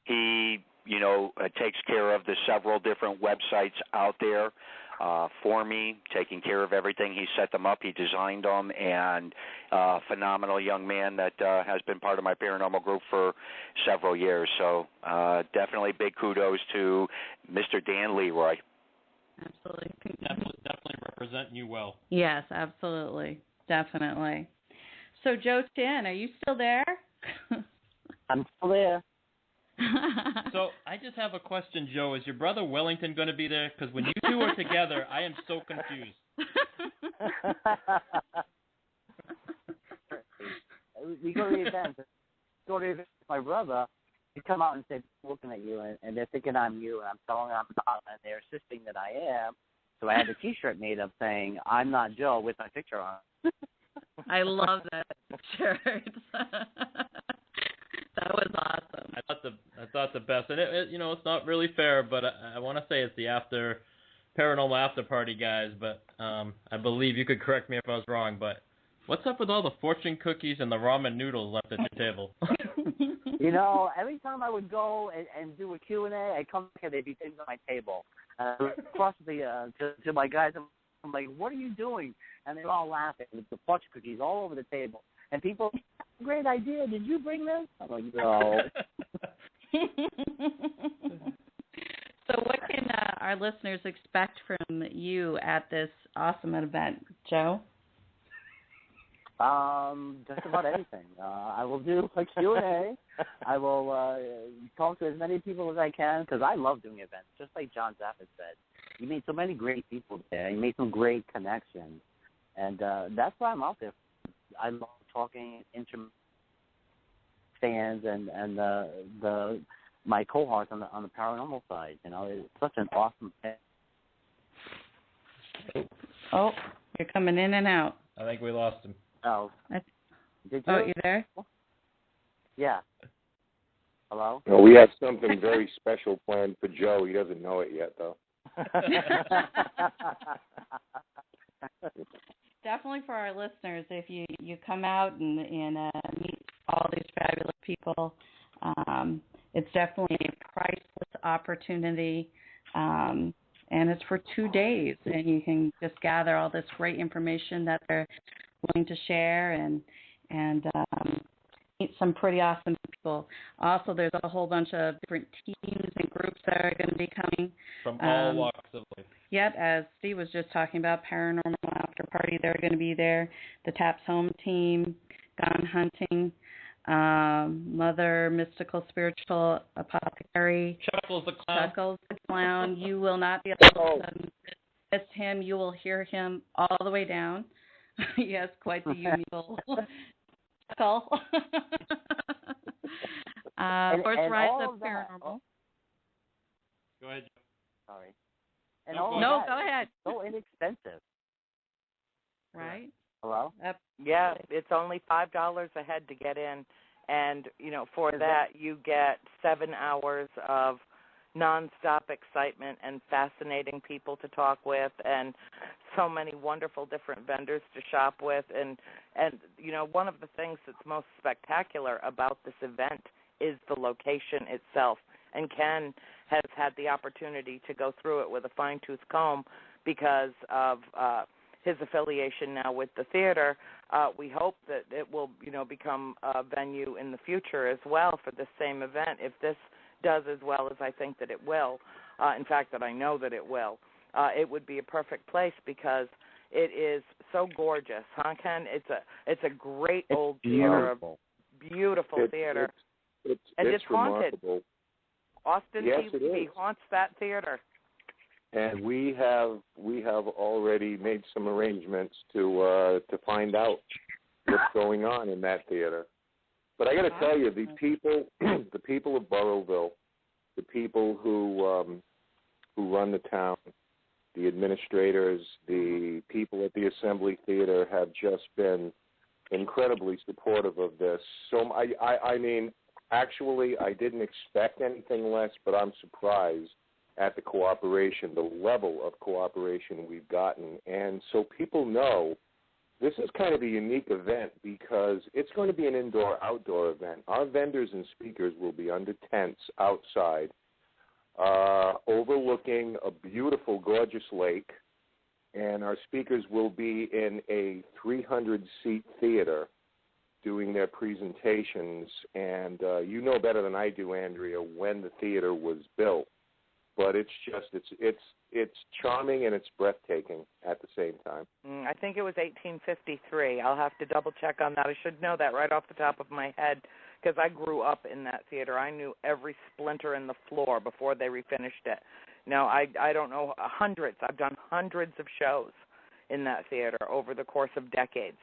He, takes care of the several different websites out there for me, taking care of everything. He set them up. He designed them, and phenomenal young man that has been part of my paranormal group for several years. So definitely big kudos to Mr. Dan Leroy. Absolutely. Definitely representing you well. Yes, absolutely. Definitely. So, Joe Chin, are you still there? I'm still there. So, I just have a question, Joe. Is your brother Wellington going to be there? Because when you two are together, I am so confused. We go to the event. My brother, he come out and say, looking at you, and they're thinking I'm you, and I'm telling them I'm not, and they're insisting that I am. So I had a T-shirt made up saying, I'm not Joe, with my picture on it. I love that shirt. That was awesome. I thought the best, and it's not really fair, but I want to say it's the paranormal after party guys, but I believe you could correct me if I was wrong, but what's up with all the fortune cookies and the ramen noodles left at your table? Every time I would go and do a Q&A, I'd come back and there'd be things on my table. Across to my guys, I'm like, what are you doing? And they're all laughing with the fortune cookies all over the table. And people, great idea. Did you bring this? I'm like, no. So what can our listeners expect from you at this awesome event, Joe? Just about anything. I will do a Q&A. I will talk to as many people as I can because I love doing events. Just like John Zaffis said, you meet so many great people there. You made some great connections, and that's why I'm out there. I love talking to fans and my cohorts on the paranormal side. It's such an awesome thing. Oh, you're coming in and out. I think we lost him. Oh. You there? Yeah. Hello? Well, we have something very special planned for Joe. He doesn't know it yet, though. Definitely for our listeners, if you come out and meet all these fabulous people, it's definitely a priceless opportunity, and it's for 2 days, and you can just gather all this great information that they're willing to share and meet some pretty awesome people. Also, there's a whole bunch of different teams and groups that are going to be coming. From all walks of life. Yep, as Steve was just talking about, Paranormal After Party, they're going to be there. The Taps Home team, Gone Hunting, Mother Mystical Spiritual Apothecary. Chuckles the Clown. You will not be able to miss him. You will hear him all the way down. He has quite the unique chuckle. First Rise of Paranormal. Go ahead. Sorry. Go ahead. So inexpensive. Right? Hello? Yeah, it's only $5 a head to get in. And, for that, you get 7 hours of nonstop excitement and fascinating people to talk with and so many wonderful different vendors to shop with. And one of the things that's most spectacular about this event is the location itself. And Ken has had the opportunity to go through it with a fine-tooth comb because of his affiliation now with the theater. We hope that it will, become a venue in the future as well for this same event. If this does as well as I think that it will, in fact, that I know that it will, it would be a perfect place because it is so gorgeous, huh, Ken? It's a great old theater, beautiful theater, it's haunted. Remarkable. Austin yes, TV haunts that theater. And we have already made some arrangements to find out what's going on in that theater. But I got to tell you, the people of Burrowville, the people who run the town, the administrators, the people at the Assembly Theater have just been incredibly supportive of this. So I mean, actually, I didn't expect anything less, but I'm surprised at the cooperation, the level of cooperation we've gotten. And so people know this is kind of a unique event because it's going to be an indoor-outdoor event. Our vendors and speakers will be under tents outside, overlooking a beautiful, gorgeous lake, and our speakers will be in a 300-seat theater doing their presentations. And you know better than I do, Andrea, when the theater was built. But it's charming and it's breathtaking at the same time. I think it was 1853. I'll have to double check on that. I should know that right off the top of my head because I grew up in that theater. I knew every splinter in the floor before they refinished it. Now, I don't know, hundreds. I've done hundreds of shows in that theater over the course of decades.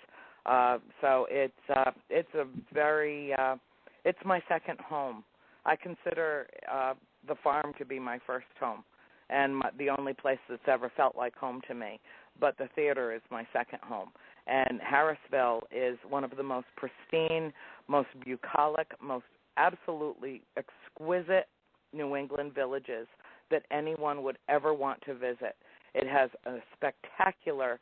So it's a very it's my second home. I consider the farm to be my first home and the only place that's ever felt like home to me. But the theater is my second home. And Harrisville is one of the most pristine, most bucolic, most absolutely exquisite New England villages that anyone would ever want to visit. It has a spectacular,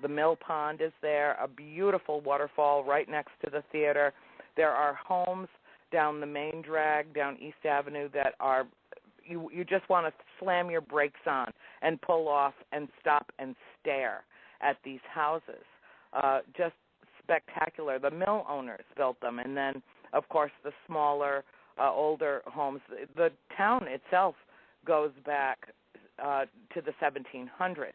the Mill Pond is there, a beautiful waterfall right next to the theater. There are homes down the main drag, down East Avenue, that are, you just want to slam your brakes on and pull off and stop and stare at these houses. Just spectacular. The mill owners built them, and then, of course, the smaller, older homes. The town itself goes back to the 1700s,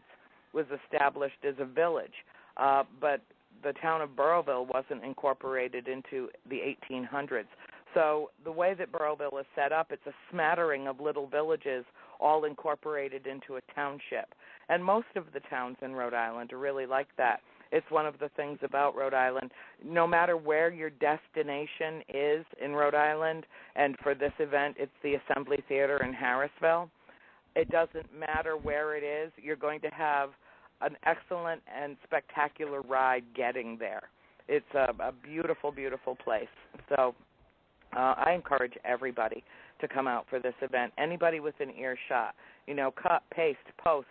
was established as a village, but the town of Burrowville wasn't incorporated into the 1800s. So the way that Burrowville is set up, it's a smattering of little villages all incorporated into a township. And most of the towns in Rhode Island are really like that. It's one of the things about Rhode Island. No matter where your destination is in Rhode Island, and for this event it's the Assembly Theater in Harrisville, it doesn't matter where it is, you're going to have an excellent and spectacular ride getting there. It's a beautiful, beautiful place. So I encourage everybody to come out for this event. Anybody within earshot, cut, paste, post,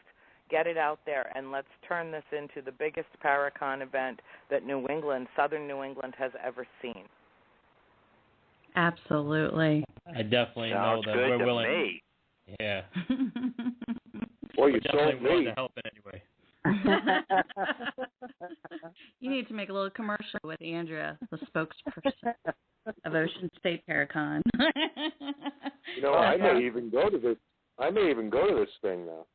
get it out there, and let's turn this into the biggest Paracon event that Southern New England has ever seen. Absolutely. I definitely Sounds know that good we're to willing. me. Yeah. Well, you definitely told willing me. to help in any way. You need to make a little commercial with Andrea, the spokesperson of Ocean State Paracon. I may even go to this. I may even go to this thing now.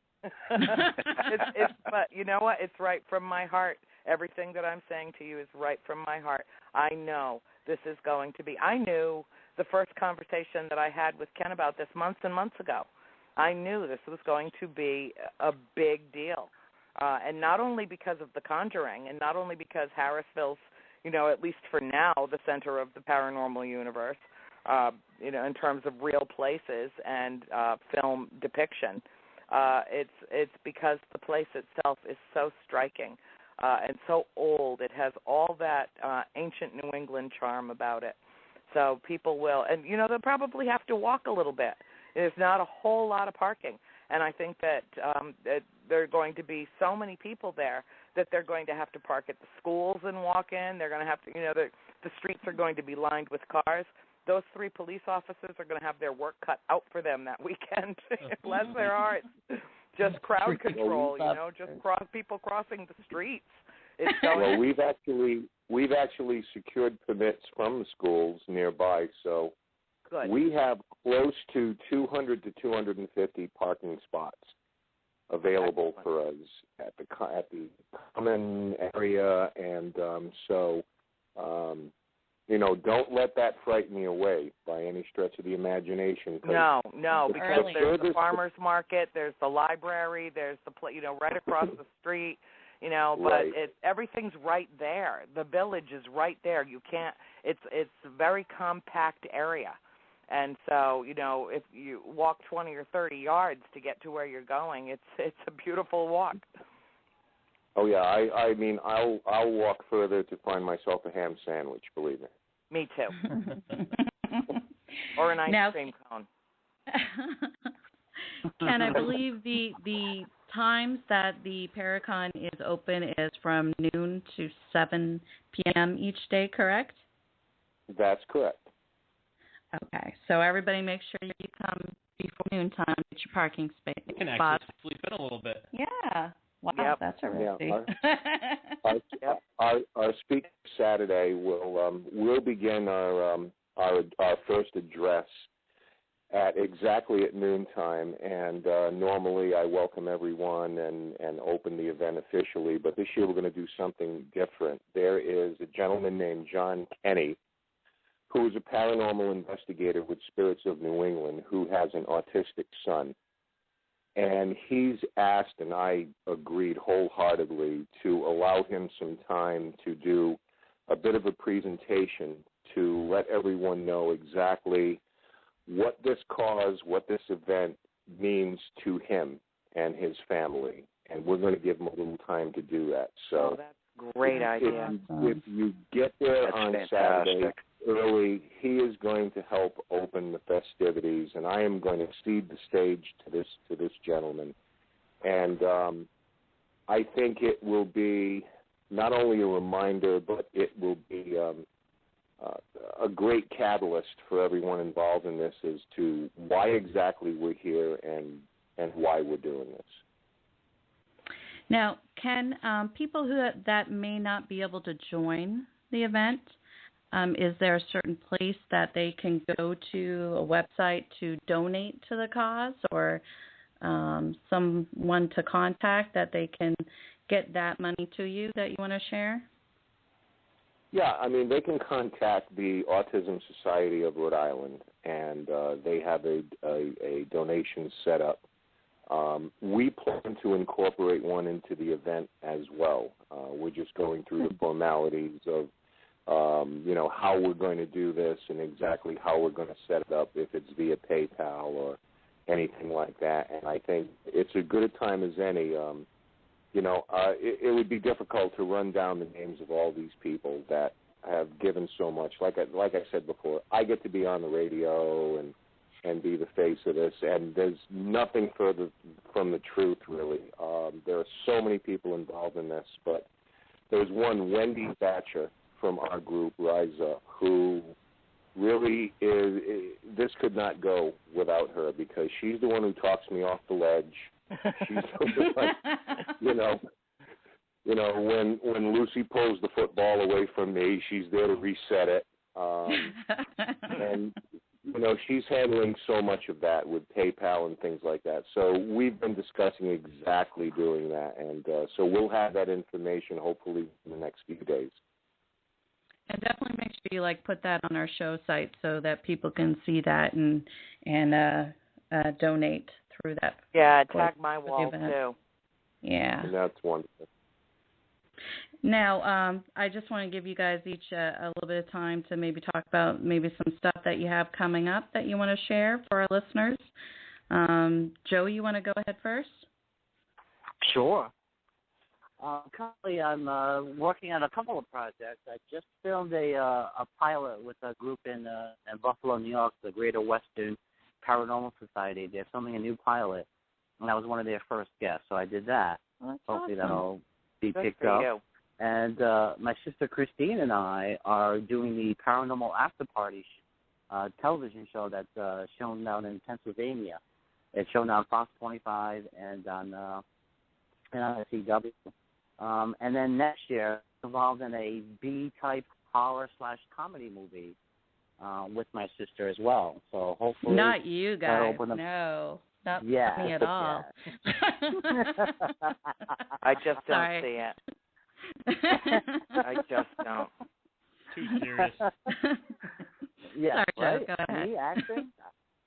But you know what? It's right from my heart. Everything that I'm saying to you is right from my heart. I know this is going to be. I knew the first conversation that I had with Ken about this months and months ago. I knew this was going to be a big deal. And not only because of The Conjuring, and not only because Harrisville's, at least for now, the center of the paranormal universe, in terms of real places and film depiction. It's because the place itself is so striking and so old. It has all that ancient New England charm about it. So people will, and they'll probably have to walk a little bit. There's not a whole lot of parking, and I think that there are going to be so many people there that they're going to have to park at the schools and walk in. They're going to have to, the streets are going to be lined with cars. Those 3 police officers are going to have their work cut out for them that weekend. Bless their hearts. Just crowd control, just people crossing the streets. It's going we've actually secured permits from the schools nearby, so good. We have close to 200 to 250 parking spots available for us at the common area, and don't let that frighten you away by any stretch of the imagination. No, because there's the farmers market, there's the library, there's the right across the street. But everything's right there. The village is right there. You can't. It's a very compact area, and so if you walk 20 or 30 yards to get to where you're going, it's a beautiful walk. Oh yeah, I mean I'll walk further to find myself a ham sandwich. Believe me. Me too. Or an ice cream cone. Ken, I believe the times that the Paracon is open is from noon to 7 p.m. each day, correct? That's correct. Okay, so everybody make sure you come before noontime, get your parking space. You can actually sleep in a little bit. Yeah. Wow, yep. That's a recipe. Our speaker Saturday will begin our first address at exactly at noontime, and normally I welcome everyone and open the event officially, but this year we're going to do something different. There is a gentleman named John Kenny, who is a paranormal investigator with Spirits of New England, who has an autistic son. And he's asked, and I agreed wholeheartedly, to allow him some time to do a bit of a presentation to let everyone know exactly what this cause, what this event means to him and his family. And we're going to give him a little time to do that. So that's a great idea. If you get there That's on fantastic. Saturday early, he is going to help open the festivities, and I am going to cede the stage to this gentleman. And I think it will be not only a reminder, but it will be a great catalyst for everyone involved in this as to why exactly we're here and why we're doing this. Now, Ken, people that may not be able to join the event, is there a certain place that they can go to, a website to donate to the cause, or someone to contact that they can get that money to you that you want to share? Yeah, I mean, they can contact the Autism Society of Rhode Island, and they have a donation set up. We plan to incorporate one into the event as well. We're just going through the formalities of how we're going to do this and exactly how we're going to set it up, if it's via PayPal or anything like that. And I think it's as good a time as any. It would be difficult to run down the names of all these people that have given so much. Like I said before, I get to be on the radio and be the face of this, and there's nothing further from the truth, really. There are so many people involved in this, but there's one, Wendy Thatcher from our group, Rise Up, who really is, this could not go without her, because she's the one who talks me off the ledge. She's the one, when Lucy pulls the football away from me, she's there to reset it. And, she's handling so much of that with PayPal and things like that. So we've been discussing exactly doing that. And so we'll have that information hopefully in the next few days. And definitely make sure you put that on our show site so that people can see that and donate through that. Yeah, tag my wall too. Yeah. And that's wonderful. Now, I just want to give you guys each a little bit of time to maybe talk about maybe some stuff that you have coming up that you want to share for our listeners. Joe, you want to go ahead first? Sure. Currently, I'm working on a couple of projects. I just filmed a pilot with a group in Buffalo, New York, the Greater Western Paranormal Society. They're filming a new pilot, and I was one of their first guests, so I did that. Well, hopefully awesome. That'll be Good picked for up. you. And my sister Christine and I are doing the Paranormal After Party television show that's shown down in Pennsylvania. It's shown on Fox 25 and on CW. And then next year, involved in a B-type horror/comedy movie with my sister as well. So hopefully, not you guys. No, not me at all. I just don't see it. I just don't. Too serious. Yeah, sorry, right? Joe, go ahead. Me acting?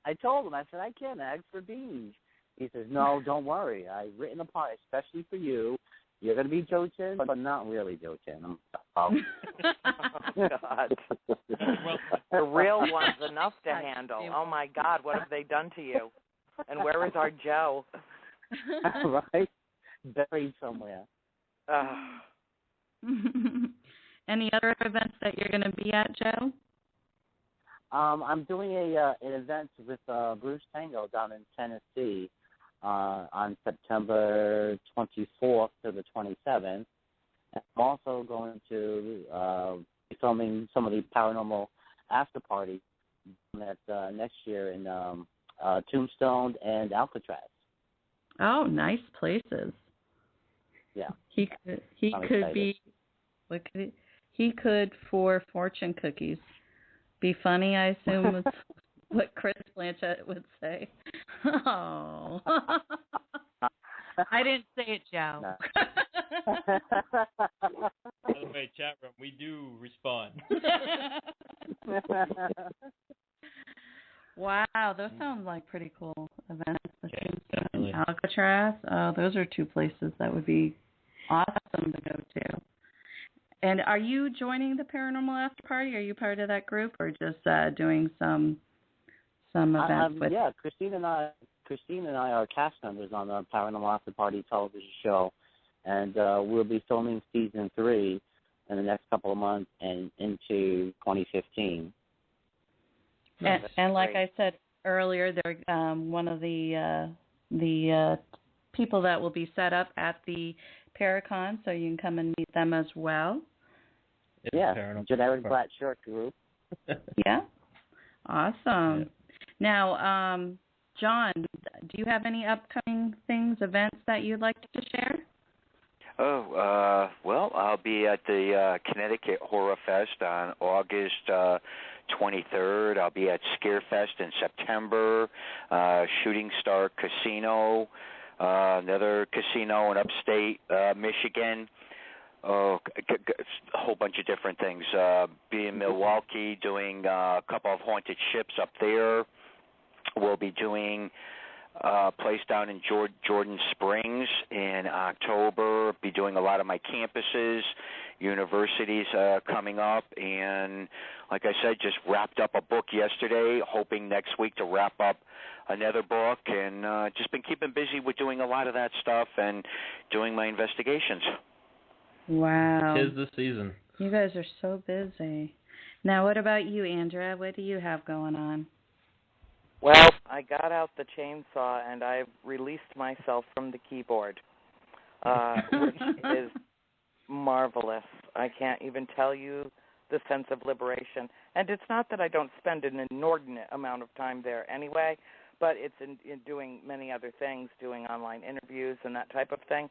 I told him, I said, I can't act for bees. He says, no, don't worry. I've written a part especially for you. You're going to be Joe Chin, but not really Joe Chin. Oh, God. The real one's enough to handle. Oh, my God, what have they done to you? And where is our Joe? Right? Buried somewhere. Any other events that you're going to be at, Joe? I'm doing an event with Bruce Tango down in Tennessee on September 24th to the 27th. I'm also going to be filming some of the paranormal after parties that next year in Tombstone and Alcatraz. Oh, nice places. Yeah. He could be. He could for fortune cookies. Be funny, I assume, is what Chris Blanchett would say. Oh. I didn't say it, Joe. No. By the way, chat room, we do respond. Wow, those sound like pretty cool events. Yeah, definitely. Alcatraz, those are two places that would be awesome to go to. And are you joining the Paranormal After Party? Are you part of that group, or just doing some events with? Yeah, Christine and I are cast members on the Paranormal After Party television show, and we'll be filming season 3 in the next couple of months and into 2015. And like I said earlier, they're one of the people that will be set up at the Perron, so you can come and meet them as well. Yeah, generic black shirt group. Yeah, awesome. Yeah. Now, John, do you have any upcoming events that you'd like to share? Oh, well, I'll be at the Connecticut Horror Fest on August 23rd. I'll be at Scarefest in September, Shooting Star Casino, another casino in upstate Michigan. A whole bunch of different things. Be in Milwaukee doing a couple of haunted ships up there. We'll be doing a place down in Jordan Springs in October. Be doing a lot of my campuses, universities coming up. And like I said, just wrapped up a book yesterday, hoping next week to wrap up another book. And just been keeping busy with doing a lot of that stuff and doing my investigations. Wow. 'Tis the season. You guys are so busy. Now, what about you, Andrea? What do you have going on? Well, I got out the chainsaw and I've released myself from the keyboard, which is marvelous. I can't even tell you the sense of liberation. And it's not that I don't spend an inordinate amount of time there anyway, but it's in doing many other things, doing online interviews and that type of thing.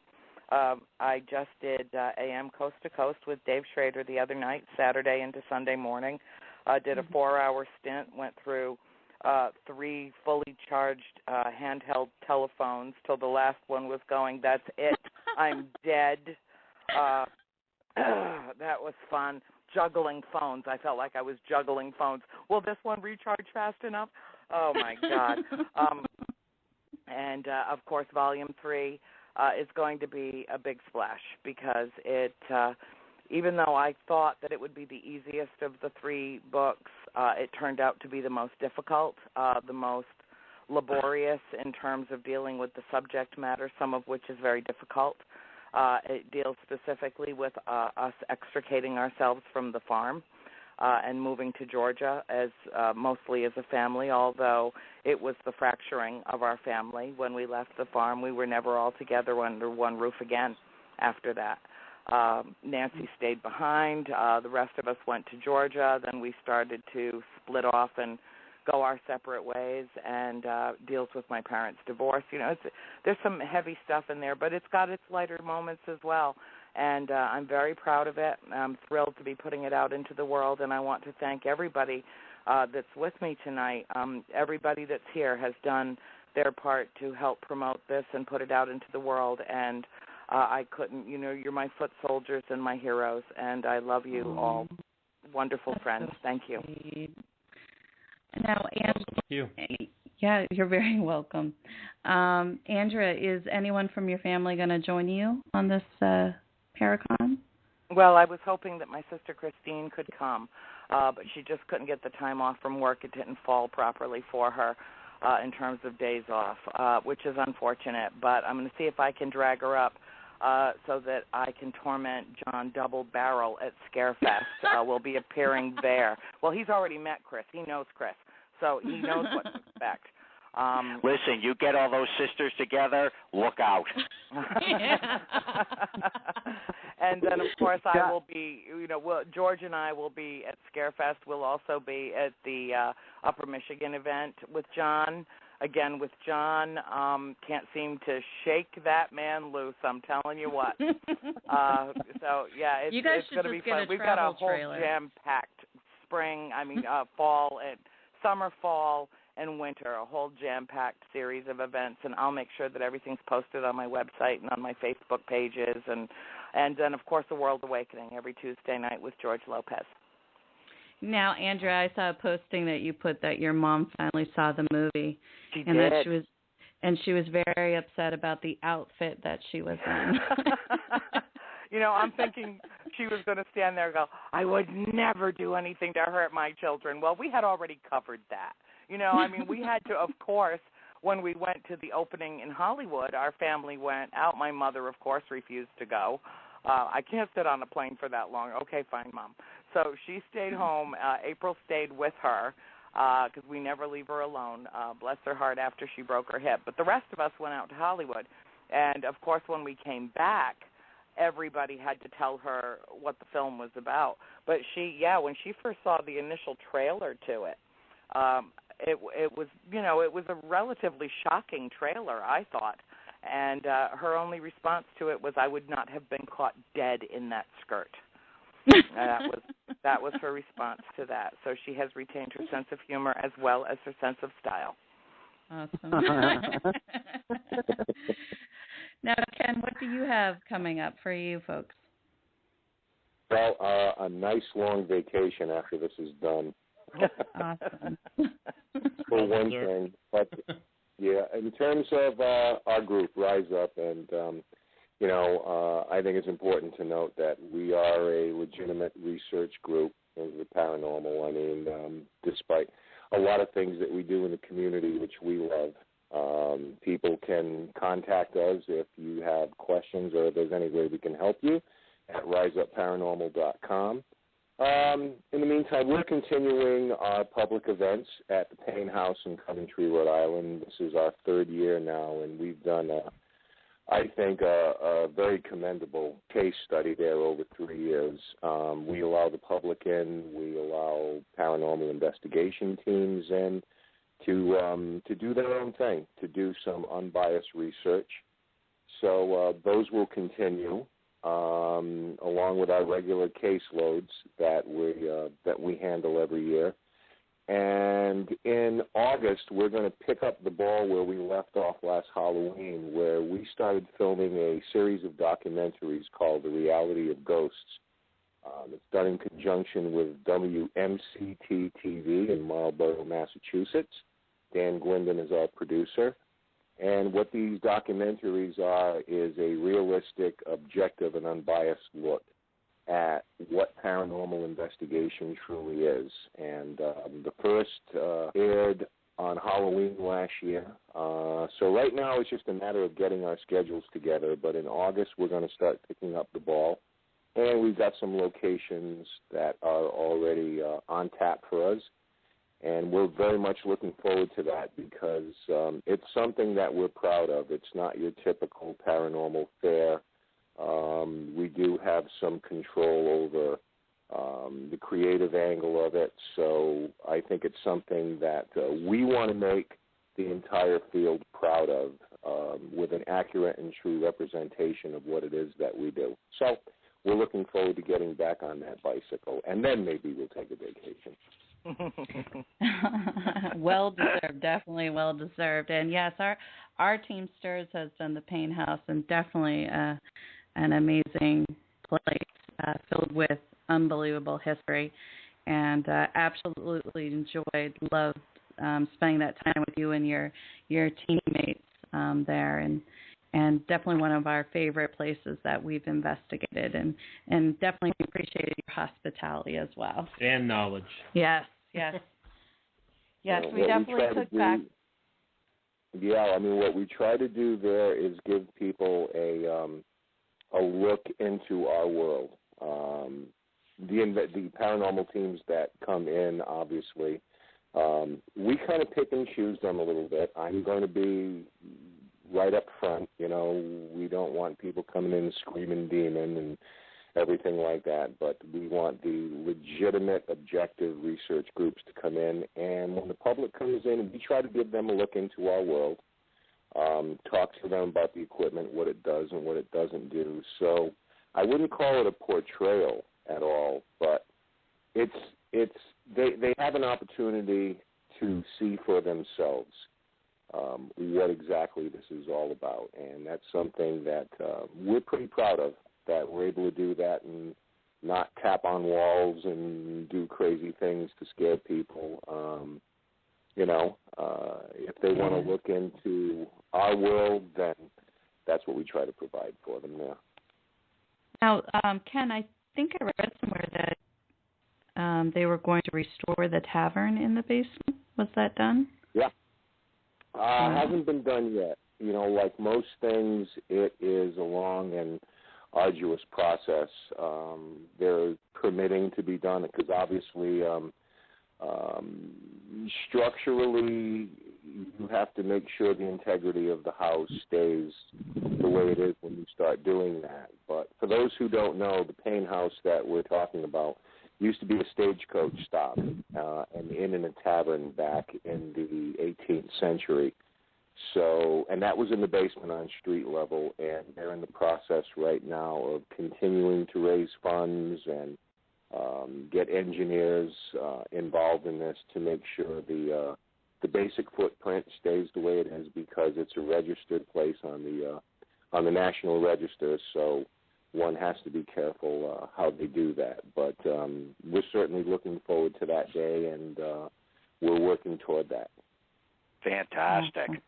I just did AM Coast to Coast with Dave Schrader the other night, Saturday into Sunday morning. Did a 4-hour stint, went through 3 fully charged handheld telephones till the last one was going, that's it, I'm dead. That was fun. Juggling phones. I felt like I was juggling phones. Will this one recharge fast enough? Oh, my God. And, of course, Volume 3 is going to be a big splash because it, even though I thought that it would be the easiest of the 3 books, it turned out to be the most difficult, the most laborious in terms of dealing with the subject matter, some of which is very difficult. It deals specifically with us extricating ourselves from the farm and moving to Georgia as mostly as a family, although it was the fracturing of our family. When we left the farm, we were never all together under one roof again after that. Nancy stayed behind. The rest of us went to Georgia. Then we started to split off and go our separate ways, and deals with my parents' divorce. You know, there's some heavy stuff in there, but it's got its lighter moments as well. And I'm very proud of it. I'm thrilled to be putting it out into the world, and I want to thank everybody that's with me tonight. Everybody that's here has done their part to help promote this and put it out into the world, and I couldn't, you know, you're my foot soldiers and my heroes, and I love you all. Wonderful friends. Thank you. Now, Andrea, yeah, you're very welcome. Andrea, is anyone from your family going to join you on this Paracon? Well, I was hoping that my sister Christine could come, but she just couldn't get the time off from work. It didn't fall properly for her in terms of days off, which is unfortunate. But I'm going to see if I can drag her up so that I can torment John Double Barrel at Scarefest. We'll be appearing there. Well, he's already met Chris. He knows Chris, so he knows what to expect. Listen, you get all those sisters together, look out. And then, of course, I will be, you know, George and I will be at Scarefest. We'll also be at the Upper Michigan event with John. Again, with John, can't seem to shake that man loose, I'm telling you what. So, yeah, it's going to be fun. We've got a whole jam-packed spring, fall, and summer, fall, and winter, a whole jam-packed series of events, and I'll make sure that everything's posted on my website and on my Facebook pages, and then, of course, the World Awakening every Tuesday night with George Lopez. Now, Andrea, I saw a posting that you put that your mom finally saw the movie. She and did. That she was very upset about the outfit that she was in. You know, I'm thinking she was going to stand there and go, I would never do anything to hurt my children. Well, we had already covered that. You know, we had to, of course, when we went to the opening in Hollywood, our family went out. My mother, of course, refused to go. I can't sit on a plane for that long. Okay, fine, Mom. So she stayed home. April stayed with her because we never leave her alone, bless her heart, after she broke her hip. But the rest of us went out to Hollywood. And, of course, when we came back, everybody had to tell her what the film was about. But when she first saw the initial trailer to it, it was, you know, it was a relatively shocking trailer, I thought. And her only response to it was, I would not have been caught dead in that skirt. That was her response to that. So she has retained her sense of humor as well as her sense of style. Awesome. Now, Ken, what do you have coming up for you folks? Well, a nice long vacation after this is done. Awesome. For one thing, but yeah, in terms of our group, Rise Up, and I think it's important to note that we are a legitimate research group in the paranormal. Despite a lot of things that we do in the community, which we love, people can contact us if you have questions or if there's any way we can help you. at riseupparanormal.com. In the meantime, we're continuing our public events at the Payne House in Coventry, Rhode Island. This is our third year now, and we've done, I think, a very commendable case study there over 3 years. We allow the public in. We allow paranormal investigation teams in to do their own thing, to do some unbiased research. So those will continue. Along with our regular caseloads that we handle every year. And in August, we're going to pick up the ball where we left off last Halloween, where we started filming a series of documentaries called The Reality of Ghosts. It's done in conjunction with WMCT-TV in Marlborough, Massachusetts. Dan Glindon is our producer. And what these documentaries are is a realistic, objective, and unbiased look at what paranormal investigation truly is. And the first aired on Halloween last year. So right now it's just a matter of getting our schedules together. But in August we're going to start picking up the ball. And we've got some locations that are already on tap for us. And we're very much looking forward to that because it's something that we're proud of. It's not your typical paranormal fare. We do have some control over the creative angle of it. So I think it's something that we want to make the entire field proud of with an accurate and true representation of what it is that we do. So we're looking forward to getting back on that bicycle, and then maybe we'll take a vacation. Well deserved, definitely well deserved. And yes, our team Stirs has done the Payne House, and definitely an amazing place filled with unbelievable history, and absolutely loved spending that time with you and your teammates there, and definitely one of our favorite places that we've investigated, and definitely appreciated your hospitality as well. And knowledge. Yes. Yes, we definitely took back. Yeah, I mean, what we try to do there is give people a look into our world. The paranormal teams that come in, obviously, we kind of pick and choose them a little bit. I'm going to be right up front. You know, we don't want people coming in screaming demon and everything like that, but we want the legitimate, objective research groups to come in, and when the public comes in, we try to give them a look into our world, talk to them about the equipment, what it does and what it doesn't do. So I wouldn't call it a portrayal at all, but they have an opportunity to see for themselves what exactly this is all about, and that's something that we're pretty proud of, that we're able to do that and not tap on walls and do crazy things to scare people. If they want to look into our world, then that's what we try to provide for them there. Now, Ken, I think I read somewhere that they were going to restore the tavern in the basement. Was that done? Yeah. Hasn't been done yet. You know, like most things, it is a long and arduous process. There's permitting to be done because obviously structurally you have to make sure the integrity of the house stays the way it is when you start doing that. But for those who don't know, the Payne House that we're talking about used to be a stagecoach stop, an inn and a tavern back in the 18th century. So, and that was in the basement on street level, and they're in the process right now of continuing to raise funds and get engineers involved in this to make sure the basic footprint stays the way it is, because it's a registered place on the National Register. So one has to be careful how they do that. But we're certainly looking forward to that day, and we're working toward that. Fantastic.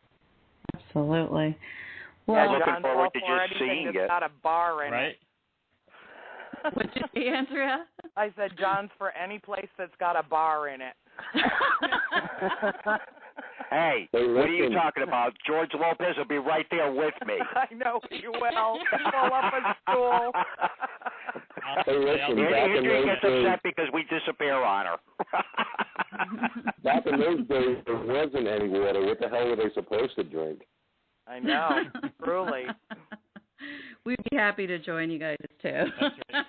Absolutely. Well, I'm looking forward to just seeing it. Got a bar in it. What'd you say, Andrea? I said John's for any place that's got a bar in it. Hey, what are you talking about? George Lopez will be right there with me. I know he will. Pull up a stool. Hey, listen, back in Adrian those gets days, upset because we disappear on her. back in those days, there wasn't any water. What the hell were they supposed to drink? I know, truly. We'd be happy to join you guys too. That's right.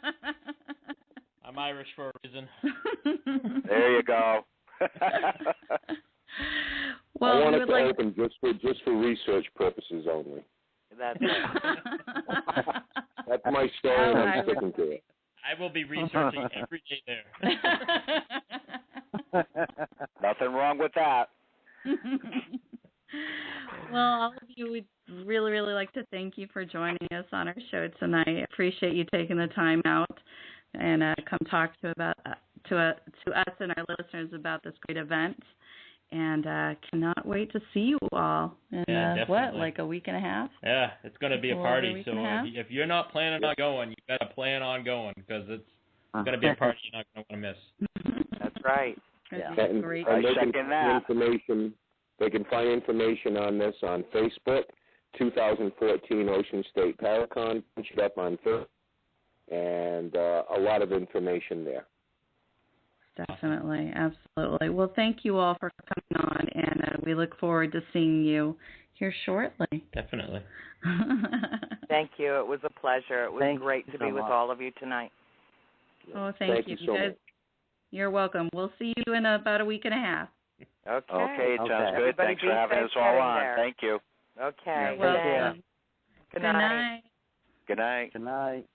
I'm Irish for a reason. There you go. Well, I want we it would to like open just for research purposes only. That's it. That's my story, and I'm sticking to it. I will be researching every day there. Nothing wrong with that. Well, all of you, we'd really, really like to thank you for joining us on our show tonight. Appreciate you taking the time out and come talk to us and our listeners about this great event. And cannot wait to see you all in like a week and a half? Yeah, it's going to be a party. So if you're not planning on going, you got to plan on going because it's going to be a party you're not going to want to miss. That's right. Yeah. And I they can second find that. They can find information on this on Facebook, 2014 Ocean State Paracon. Punch it up on Facebook, and a lot of information there. Definitely, absolutely. Well, thank you all for coming on, and we look forward to seeing you here shortly. Definitely. Thank you. It was a pleasure. It was great to be with all of you tonight. Oh, thank you. So much. You're welcome. We'll see you in about a week and a half. Okay, sounds good. Everybody Thanks for having safe us all on. there. Thank you. Okay. You're welcome. Good night. Good night. Good night.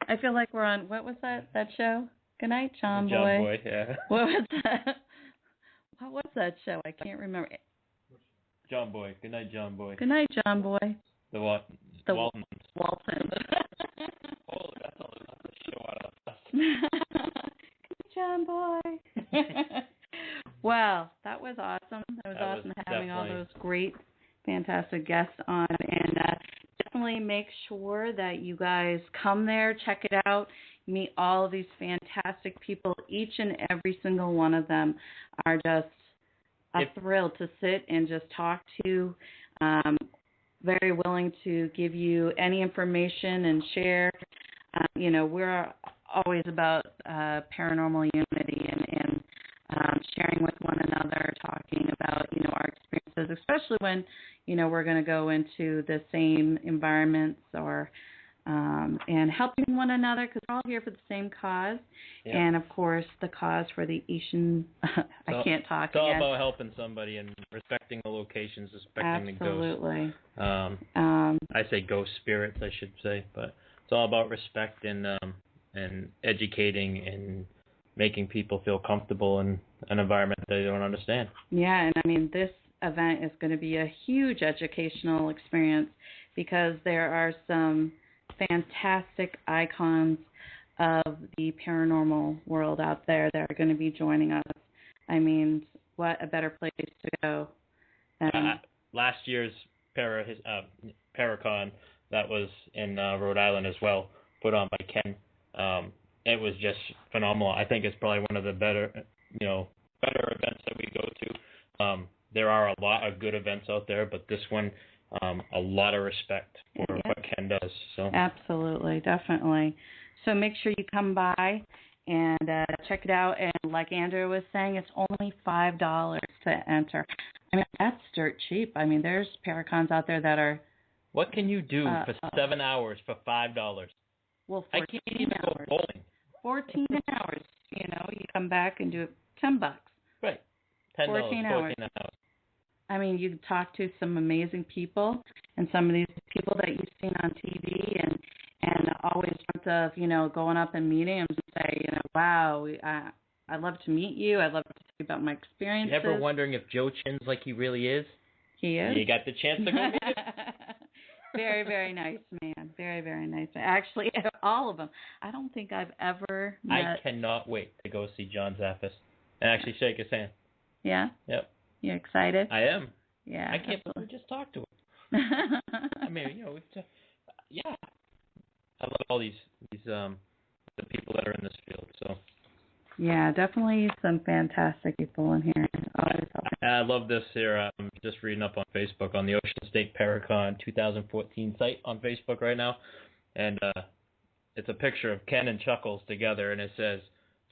I feel like we're on, what was that show? Good night, John Boy. John Boy, yeah. What was that? What was that show? I can't remember. John Boy. Good night, John Boy. Good night, John Boy. The what? The Waltons. Waltons. Oh, that's all the show out of us. John Boy. Well, that was awesome. That was awesome having all those great, fantastic guests on. And definitely make sure that you guys come there, check it out, meet all of these fantastic people. Each and every single one of them are just a thrill to sit and just talk to. Very willing to give you any information and share. We're always about paranormal unity and sharing with one another, talking about, our experiences, especially when, we're going to go into the same environments or and helping one another because we're all here for the same cause. Yeah. And, of course, the cause for the Asian, I can't talk It's all again. about helping somebody and respecting the locations, respecting the ghosts. Absolutely. I say ghost spirits, I should say, but it's all about respect and educating and making people feel comfortable in an environment they don't understand. Yeah, and I mean, this event is going to be a huge educational experience because there are some fantastic icons of the paranormal world out there that are going to be joining us. I mean, what a better place to go. Last year's Paracon, that was in Rhode Island as well, put on by Ken. It was just phenomenal. I think it's probably one of the better events that we go to. There are a lot of good events out there, but this one, a lot of respect for what Ken does. So absolutely, definitely. So make sure you come by and check it out. And like Andrew was saying, it's only $5 to enter. I mean, that's dirt cheap. I mean, there's Paracons out there that are. What can you do for 7 hours for $5? Well, 14 I can't even hours. go bowling. 14 hours. You come back and do it $10. Right. $10. 14 hours. I mean, you talk to some amazing people, and some of these people that you've seen on TV, and always dreamt of, going up and meeting them and say, wow, I'd love to meet you. I'd love to talk about my experiences. You ever wondering if Joe Chin's like he really is? He is. You got the chance to go meet him? Very, very nice man. Very, very nice man. Actually, all of them. I don't think I've ever met. I cannot wait to go see John Zaffis and actually shake his hand. Yeah? Yep. You excited? I am. Yeah. I can't believe we just talked to him. I mean, yeah. I love all these the people that are in this field. So. Yeah, definitely some fantastic people in here. I love this here. I'm just reading up on Facebook on the Ocean State Paracon 2014 site on Facebook right now, and it's a picture of Ken and Chuckles together, and it says,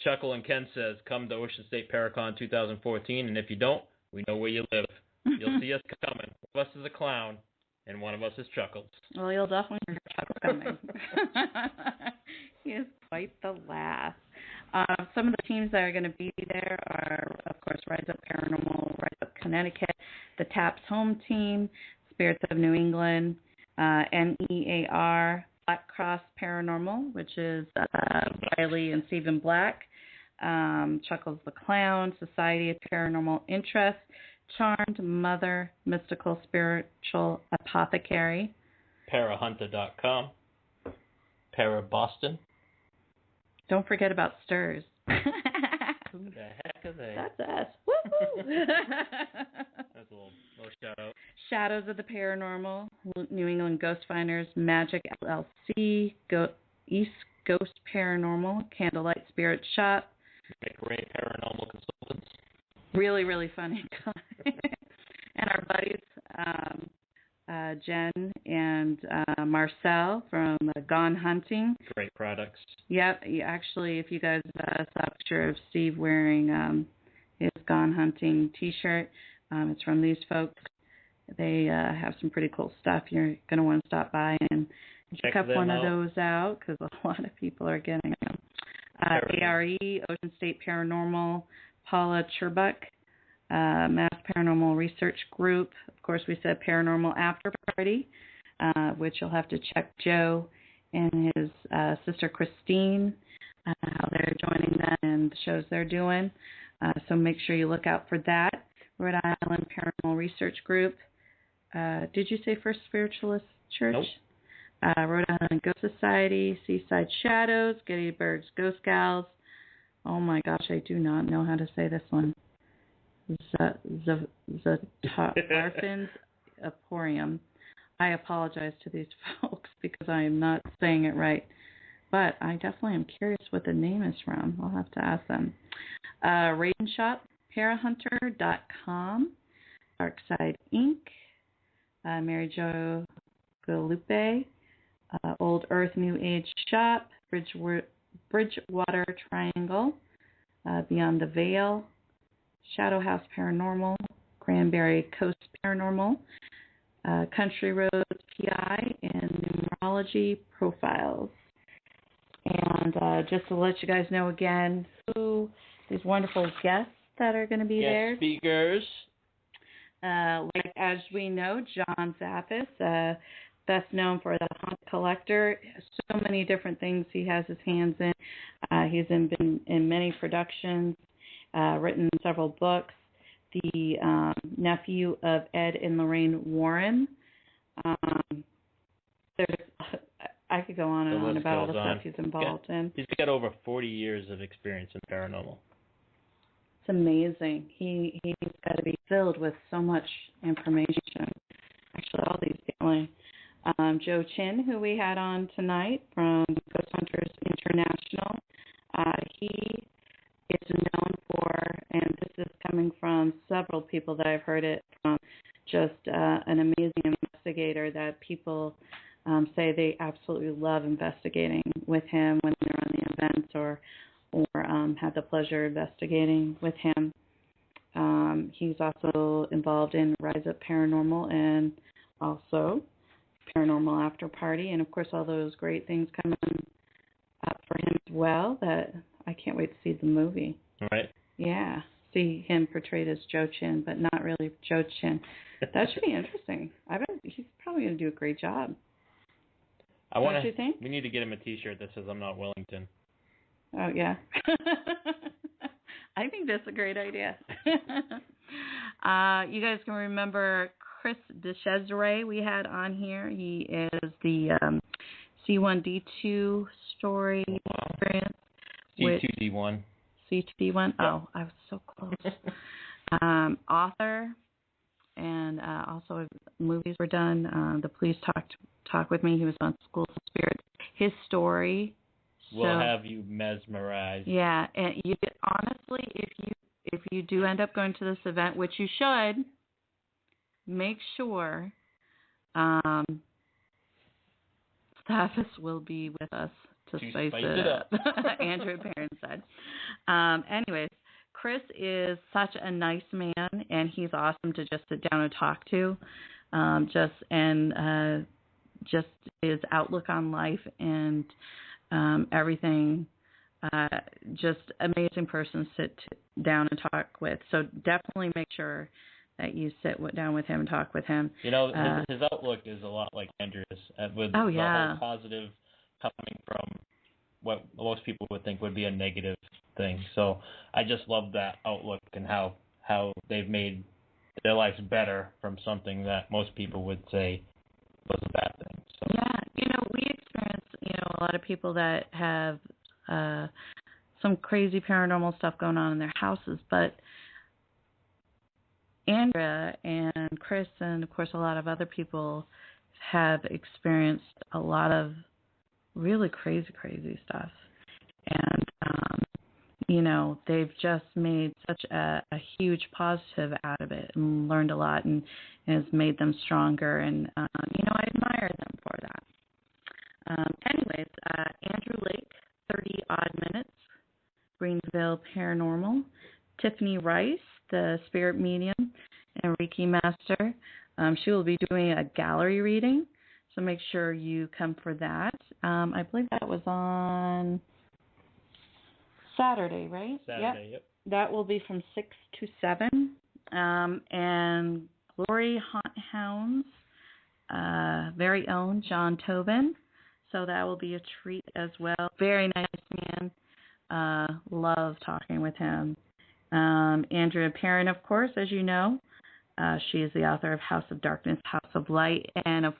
Chuckle and Ken says, come to Ocean State Paracon 2014, and if you don't, we know where you live. You'll see us coming. One of us is a clown, and one of us is Chuckles. Well, you'll definitely hear Chuckles coming. He is quite the laugh. Some of the teams that are going to be there are, of course, Rise Up Paranormal, Rise Up Connecticut, the TAPS home team, Spirits of New England, NEAR, Black Cross Paranormal, which is Riley and Stephen Black, Chuckles the Clown, Society of Paranormal Interest, Charmed Mother, Mystical Spiritual Apothecary, Parahunter.com, Para Boston. Don't forget about Stirs. Who the heck are they? That's us. Woo-hoo! That's a little shout out. Shadows of the Paranormal, New England Ghost Finders, Magic LLC, East Ghost Paranormal, Candlelight Spirit Shop. McRae Paranormal Consultants. Really, really funny guy. And our buddies, Jen and Marcel from Gone Hunting. Great products. Yep. Actually, if you guys saw a picture of Steve wearing his Gone Hunting T-shirt, it's from these folks. They have some pretty cool stuff. You're going to want to stop by and check up one of those out because a lot of people are getting them. ARE, Ocean State Paranormal, Paula Cherbuck, Mass Paranormal Research Group. Of course, we said Paranormal After Party, which you'll have to check Joe and his sister Christine, how they're joining that and the shows they're doing. So make sure you look out for that. Rhode Island Paranormal Research Group. Did you say First Spiritualist Church? Nope. Rhode Island Ghost Society, Seaside Shadows, Gettysburg's Ghost Gals. Oh my gosh, I do not know how to say this one. Zarfin's Emporium. I apologize to these folks because I am not saying it right. But I definitely am curious what the name is from. I'll have to ask them. Raven Shop, Parahunter.com, Darkside Inc., Mary Jo Galupe, Old Earth New Age Shop, Bridgewater Triangle, Beyond the Veil, Shadow House Paranormal, Cranberry Coast Paranormal, Country Roads PI, and Numerology Profiles. And just to let you guys know again who these wonderful guests that are going to be there. Guest speakers. Like as we know, John Zaffis, best known for the Hunt Collector. So many different things he has his hands in. He's been in many productions, written several books. The nephew of Ed and Lorraine Warren. I could go on and on about all the stuff he's involved in. He's got over 40 years of experience in paranormal. It's amazing. He's got to be filled with so much information. Actually, all these family. Joe Chin, who we had on tonight from Ghost Hunters International, he is known for, and this is coming from several people that I've heard it from, just an amazing investigator that people say they absolutely love investigating with him when they're on the events or have the pleasure of investigating with him. He's also involved in Rise Up Paranormal and also Paranormal After Party, and of course all those great things coming up for him as well that I can't wait to see the movie. Right. Yeah. See him portrayed as Joe Chin, but not really Joe Chin. That should be interesting. I bet he's probably going to do a great job. Don't you think? We need to get him a T-shirt that says "I'm not Wellington." Oh yeah. I think that's a great idea. You guys can remember Chris DeCesare we had on here. He is the C1D2 story experience. C2D1. C2D1? Oh, I was so close. Author, and also movies were done. The Police Talk With Me. He was on Schools of Spirits. His story. Will have you mesmerized. Yeah, and you honestly, if you do end up going to this event, which you should, make sure Zaffis will be with us to spice it up. Andrew and Perron said. Anyways, Chris is such a nice man, and he's awesome to just sit down and talk to. Just his outlook on life and everything. Just amazing person to sit down and talk with. So definitely make sure that you sit down with him and talk with him. You know, his outlook is a lot like Andrew's, with the whole positive coming from what most people would think would be a negative thing. So I just love that outlook and how they've made their lives better from something that most people would say was a bad thing. So. Yeah, we experience, a lot of people that have some crazy paranormal stuff going on in their houses, but Andrea and Chris and, of course, a lot of other people have experienced a lot of really crazy stuff. And, they've just made such a huge positive out of it and learned a lot and has made them stronger. And, I admire them for that. Anyways, Andrew Lake, 30-odd minutes, Greenville Paranormal. Tiffany Rice, the spirit medium and Reiki master. She will be doing a gallery reading, so make sure you come for that. I believe that was on Saturday, right? Yep. That will be from 6 to 7. And Glory Hounds, very own John Tobin. So that will be a treat as well. Very nice man. Love talking with him. Andrea Perron, of course, as you know. She is the author of House of Darkness, House of Light, and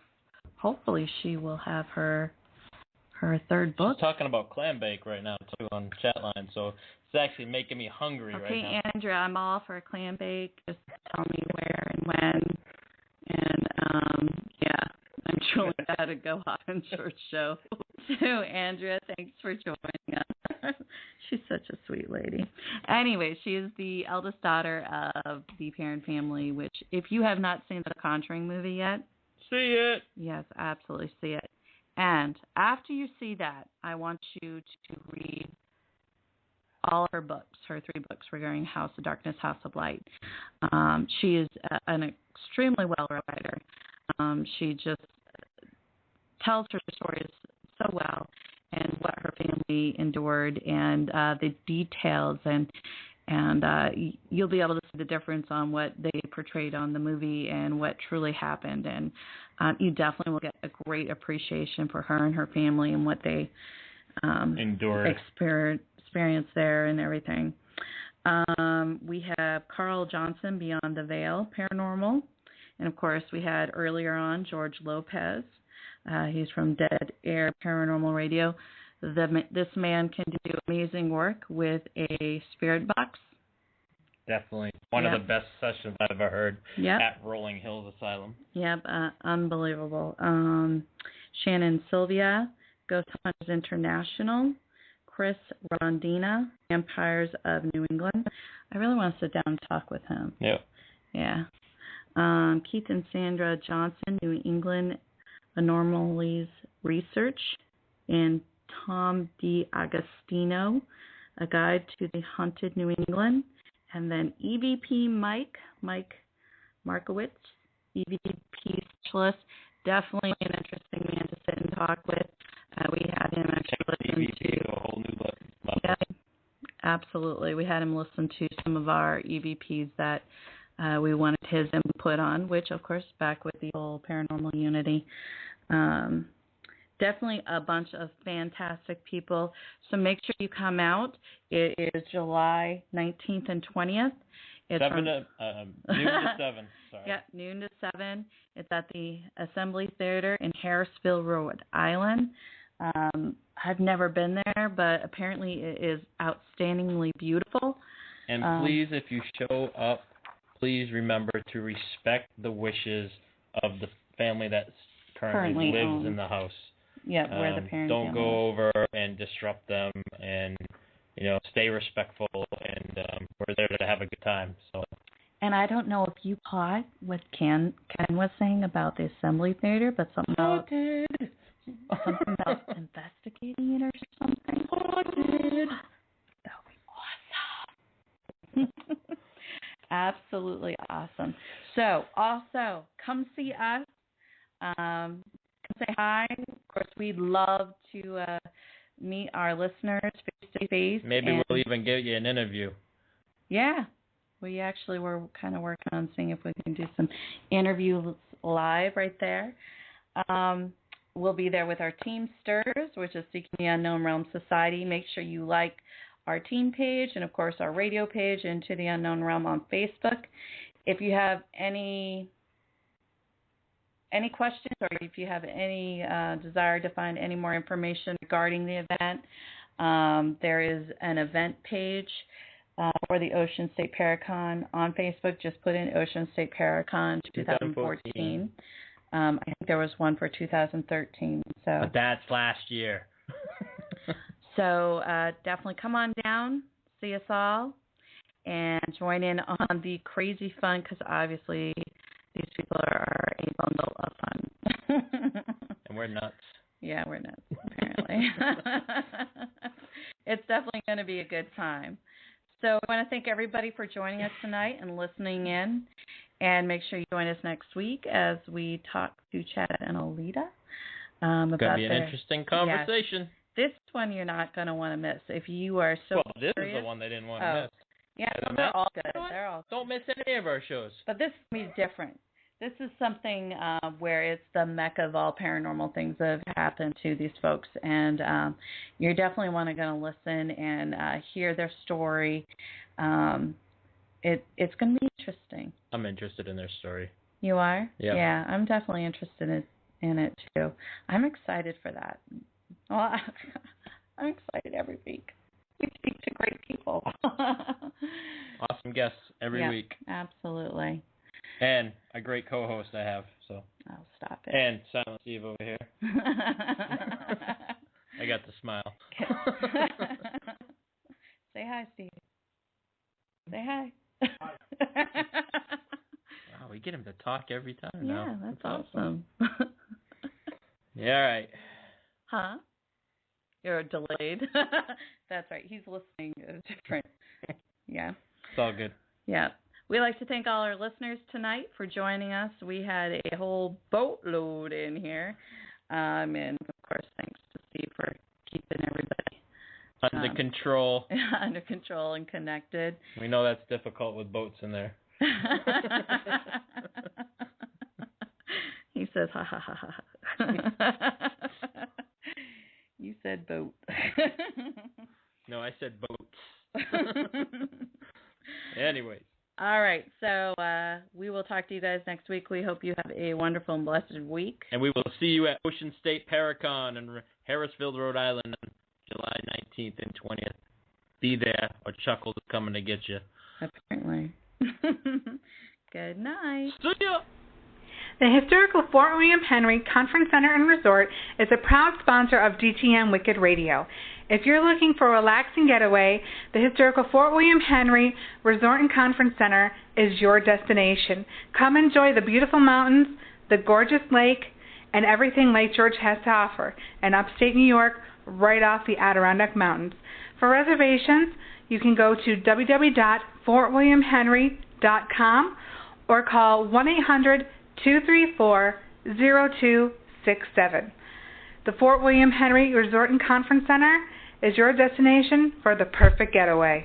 hopefully she will have her third book. She's talking about clam bake right now, too, on chat line, so it's actually making me hungry right now. Okay, Andrea, I'm all for a clam bake. Just tell me where and when. And, I'm truly glad to go on in short show. So, Andrea, thanks for joining us. She's such a sweet lady. Anyway, she is the eldest daughter of the Perron family, which, if you have not seen the Conjuring movie yet, see it. Yes, absolutely see it. And after you see that, I want you to read all of her books, her 3 books regarding House of Darkness, House of Light. She is an extremely well-read writer. She just tells her stories so well and what her family endured and the details and you'll be able to see the difference on what they portrayed on the movie and what truly happened. And you definitely will get a great appreciation for her and her family and what they endured, experienced there and everything. We have Carl Johnson, Beyond the Veil Paranormal. And, of course, we had earlier on George Lopez. He's from Dead Air Paranormal Radio. This man can do amazing work with a spirit box. Definitely. One of the best sessions I've ever heard at Rolling Hills Asylum. Yep, unbelievable. Shannon Sylvia, Ghost Hunters International. Chris Rondina, Vampires of New England. I really want to sit down and talk with him. Yep. Yeah. Keith and Sandra Johnson, New England Anomalies Research, and Tom DiAgostino, A Guide to the Haunted New England, and then EVP Mike Markowitz, EVP specialist, definitely an interesting man to sit and talk with. We had him actually listen to a whole new book. Yeah, absolutely. We had him listen to some of our EVPs that we wanted his input on, which, of course, back with the whole Paranormal Unity. Definitely a bunch of fantastic people. So make sure you come out. It is July 19th and 20th. It's noon to 7. Sorry. Yeah, noon to 7. It's at the Assembly Theater in Harrisville, Rhode Island. I've never been there, but apparently it is outstandingly beautiful. And please, if you show up, please remember to respect the wishes of the family that currently lives in the house. Yeah, where the parents don't go over and disrupt them, and stay respectful. And we're there to have a good time. So. And I don't know if you caught what Ken was saying about the Assembly Theater, but something about investigating. investigating it or something. Haunted. That would be awesome. Absolutely awesome. So, also, come see us. Come say hi. Of course, we'd love to meet our listeners face to face. Maybe we'll even get you an interview. Yeah. We actually were kind of working on seeing if we can do some interviews live right there. We'll be there with our Team Stirs, which is Seeking the Unknown Realm Society. Make sure you like our team page and, of course, our radio page, Into the Unknown Realm on Facebook. If you have any questions or if you have any desire to find any more information regarding the event, there is an event page for the Ocean State Paracon on Facebook. Just put in Ocean State Paracon 2014. I think there was one for 2013. But that's last year. So definitely come on down, see us all, and join in on the crazy fun, because obviously these people are a bundle of fun. And we're nuts. Yeah, we're nuts, apparently. It's definitely going to be a good time. So I want to thank everybody for joining us tonight and listening in. And make sure you join us next week as we talk to Chad and Alita. It's going to be an interesting conversation. Yes, this one you're not going to want to miss. If you are so this curious. is the one they didn't want to miss. Yeah, they're all good. They're all Don't miss any of our shows. But this is going to be different. This is something where it's the mecca of all paranormal things that have happened to these folks. And you're definitely going to listen and hear their story. It's going to be interesting. I'm interested in their story. You are? Yeah. Yeah, I'm definitely interested in it, too. I'm excited for that. Well, I'm excited every week. We speak to great people. Awesome guests every week. Absolutely. And a great co-host I have. So. Oh, stop it. And Silent Steve over here. I got the smile. Say hi, Steve. Say hi. Wow, we get him to talk every time now. Yeah, that's awesome. Yeah, all right. Huh? You're delayed. That's right. He's listening. It's different. Yeah. It's all good. Yeah. We'd like to thank all our listeners tonight for joining us. We had a whole boatload in here. And, of course, thanks to Steve for keeping everybody under control. Under control and connected. We know that's difficult with boats in there. He says, ha, ha, ha, ha. You said boat. No, I said boats. Anyways. All right, so we will talk to you guys next week. We hope you have a wonderful and blessed week. And we will see you at Ocean State Paracon in Harrisville, Rhode Island on July 19th and 20th. Be there or Chuckles is coming to get you. Apparently. Good night. See ya. The historical Fort William Henry Conference Center and Resort is a proud sponsor of DTM Wicked Radio. If you're looking for a relaxing getaway, the historical Fort William Henry Resort and Conference Center is your destination. Come enjoy the beautiful mountains, the gorgeous lake, and everything Lake George has to offer in upstate New York, right off the Adirondack Mountains. For reservations, you can go to www.fortwilliamhenry.com or call 1-800-234-0267. The Fort William Henry Resort and Conference Center is your destination for the perfect getaway.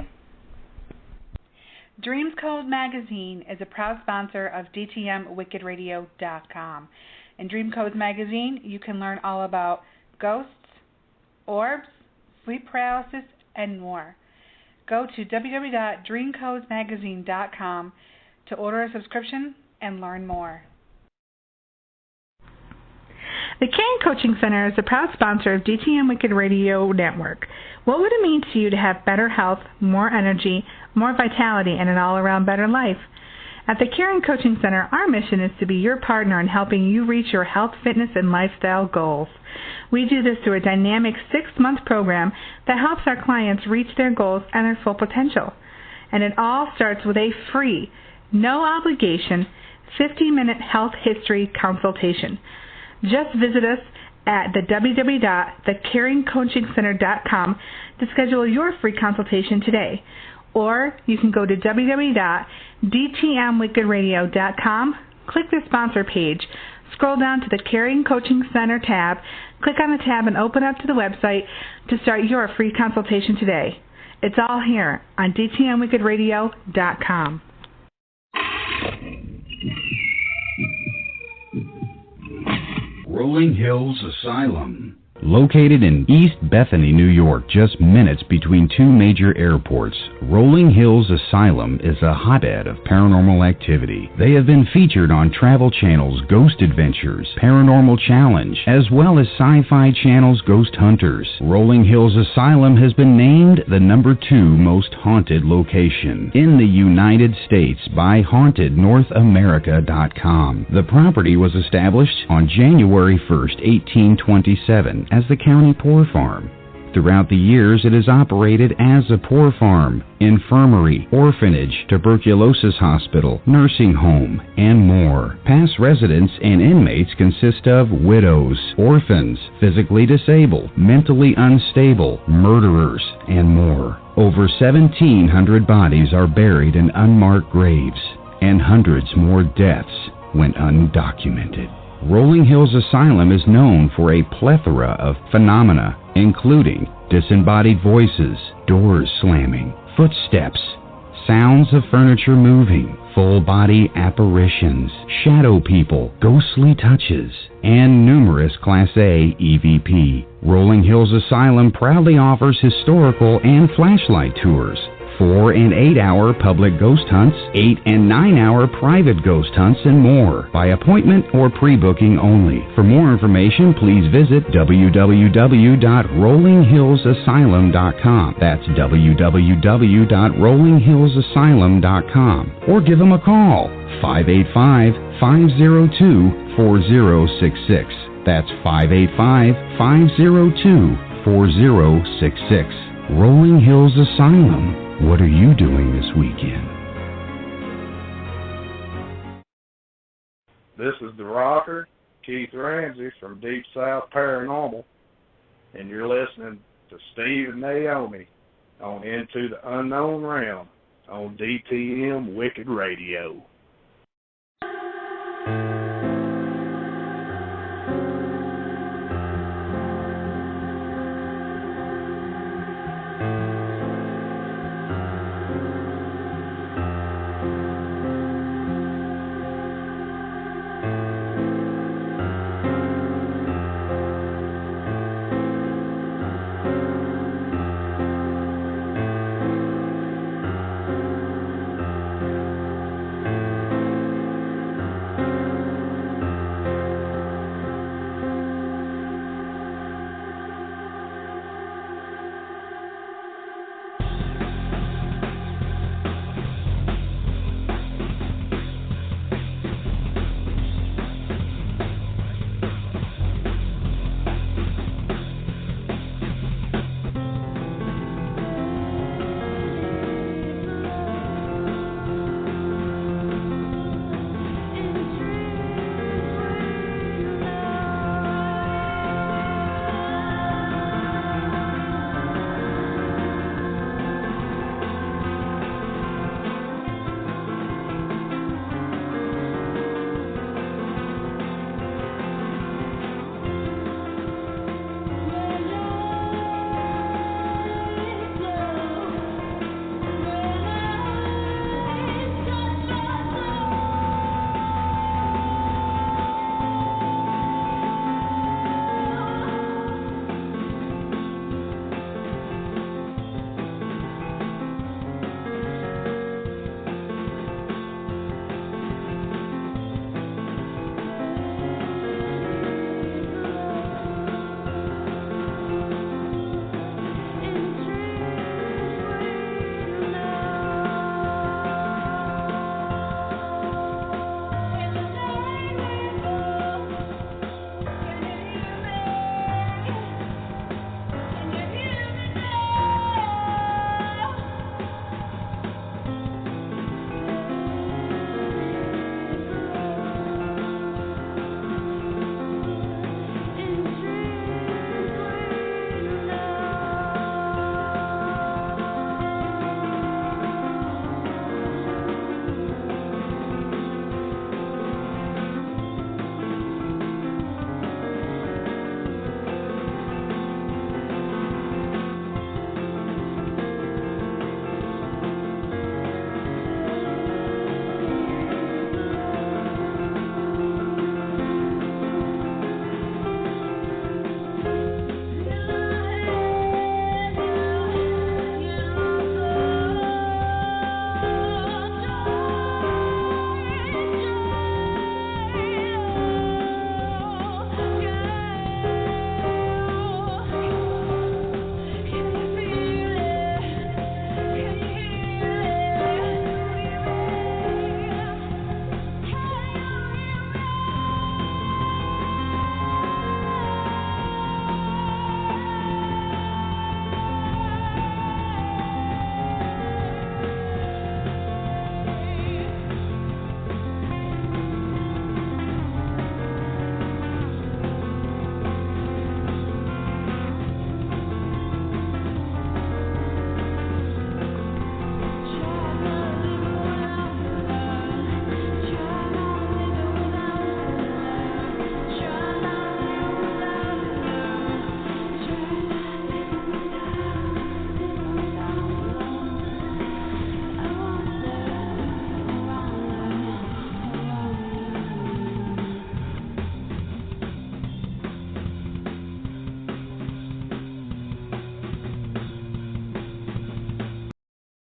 Dreams Code Magazine is a proud sponsor of DTMWickedRadio.com. In Dream Codes Magazine, you can learn all about ghosts, orbs, sleep paralysis, and more. Go to www.dreamcodesmagazine.com to order a subscription and learn more. The Caring Coaching Center is a proud sponsor of DTM Wicked Radio Network. What would it mean to you to have better health, more energy, more vitality, and an all-around better life? At the Caring Coaching Center, our mission is to be your partner in helping you reach your health, fitness, and lifestyle goals. We do this through a dynamic 6-month program that helps our clients reach their goals and their full potential. And it all starts with a free, no-obligation, 50-minute health history consultation. Just visit us at the www.thecaringcoachingcenter.com to schedule your free consultation today. Or you can go to www.dtmwickedradio.com, click the sponsor page, scroll down to the Caring Coaching Center tab, click on the tab and open up to the website to start your free consultation today. It's all here on dtmwickedradio.com. Rolling Hills Asylum. Located in East Bethany, New York, just minutes between two major airports, Rolling Hills Asylum is a hotbed of paranormal activity. They have been featured on Travel Channel's Ghost Adventures, Paranormal Challenge, as well as Sci-Fi Channel's Ghost Hunters. Rolling Hills Asylum has been named the #2 most haunted location in the United States by HauntedNorthAmerica.com. The property was established on January 1st, 1827, as the county poor farm. Throughout the years, it is operated as a poor farm, infirmary, orphanage, tuberculosis hospital, nursing home, and more. Past residents and inmates consist of widows, orphans, physically disabled, mentally unstable, murderers, and more. Over 1,700 bodies are buried in unmarked graves, and hundreds more deaths went undocumented. Rolling Hills Asylum is known for a plethora of phenomena, including disembodied voices, doors slamming, footsteps, sounds of furniture moving, full-body apparitions, shadow people, ghostly touches, and numerous Class A EVP. Rolling Hills Asylum proudly offers historical and flashlight tours, 4- and 8-hour public ghost hunts, 8- and 9-hour private ghost hunts, and more, by appointment or pre-booking only. For more information, please visit www.rollinghillsasylum.com. That's www.rollinghillsasylum.com. Or give them a call, 585-502-4066. That's 585-502-4066. Rolling Hills Asylum. What are you doing this weekend? This is the rocker, Keith Ramsey from Deep South Paranormal, and you're listening to Steve and Naomi on Into the Unknown Realm on DTM Wicked Radio.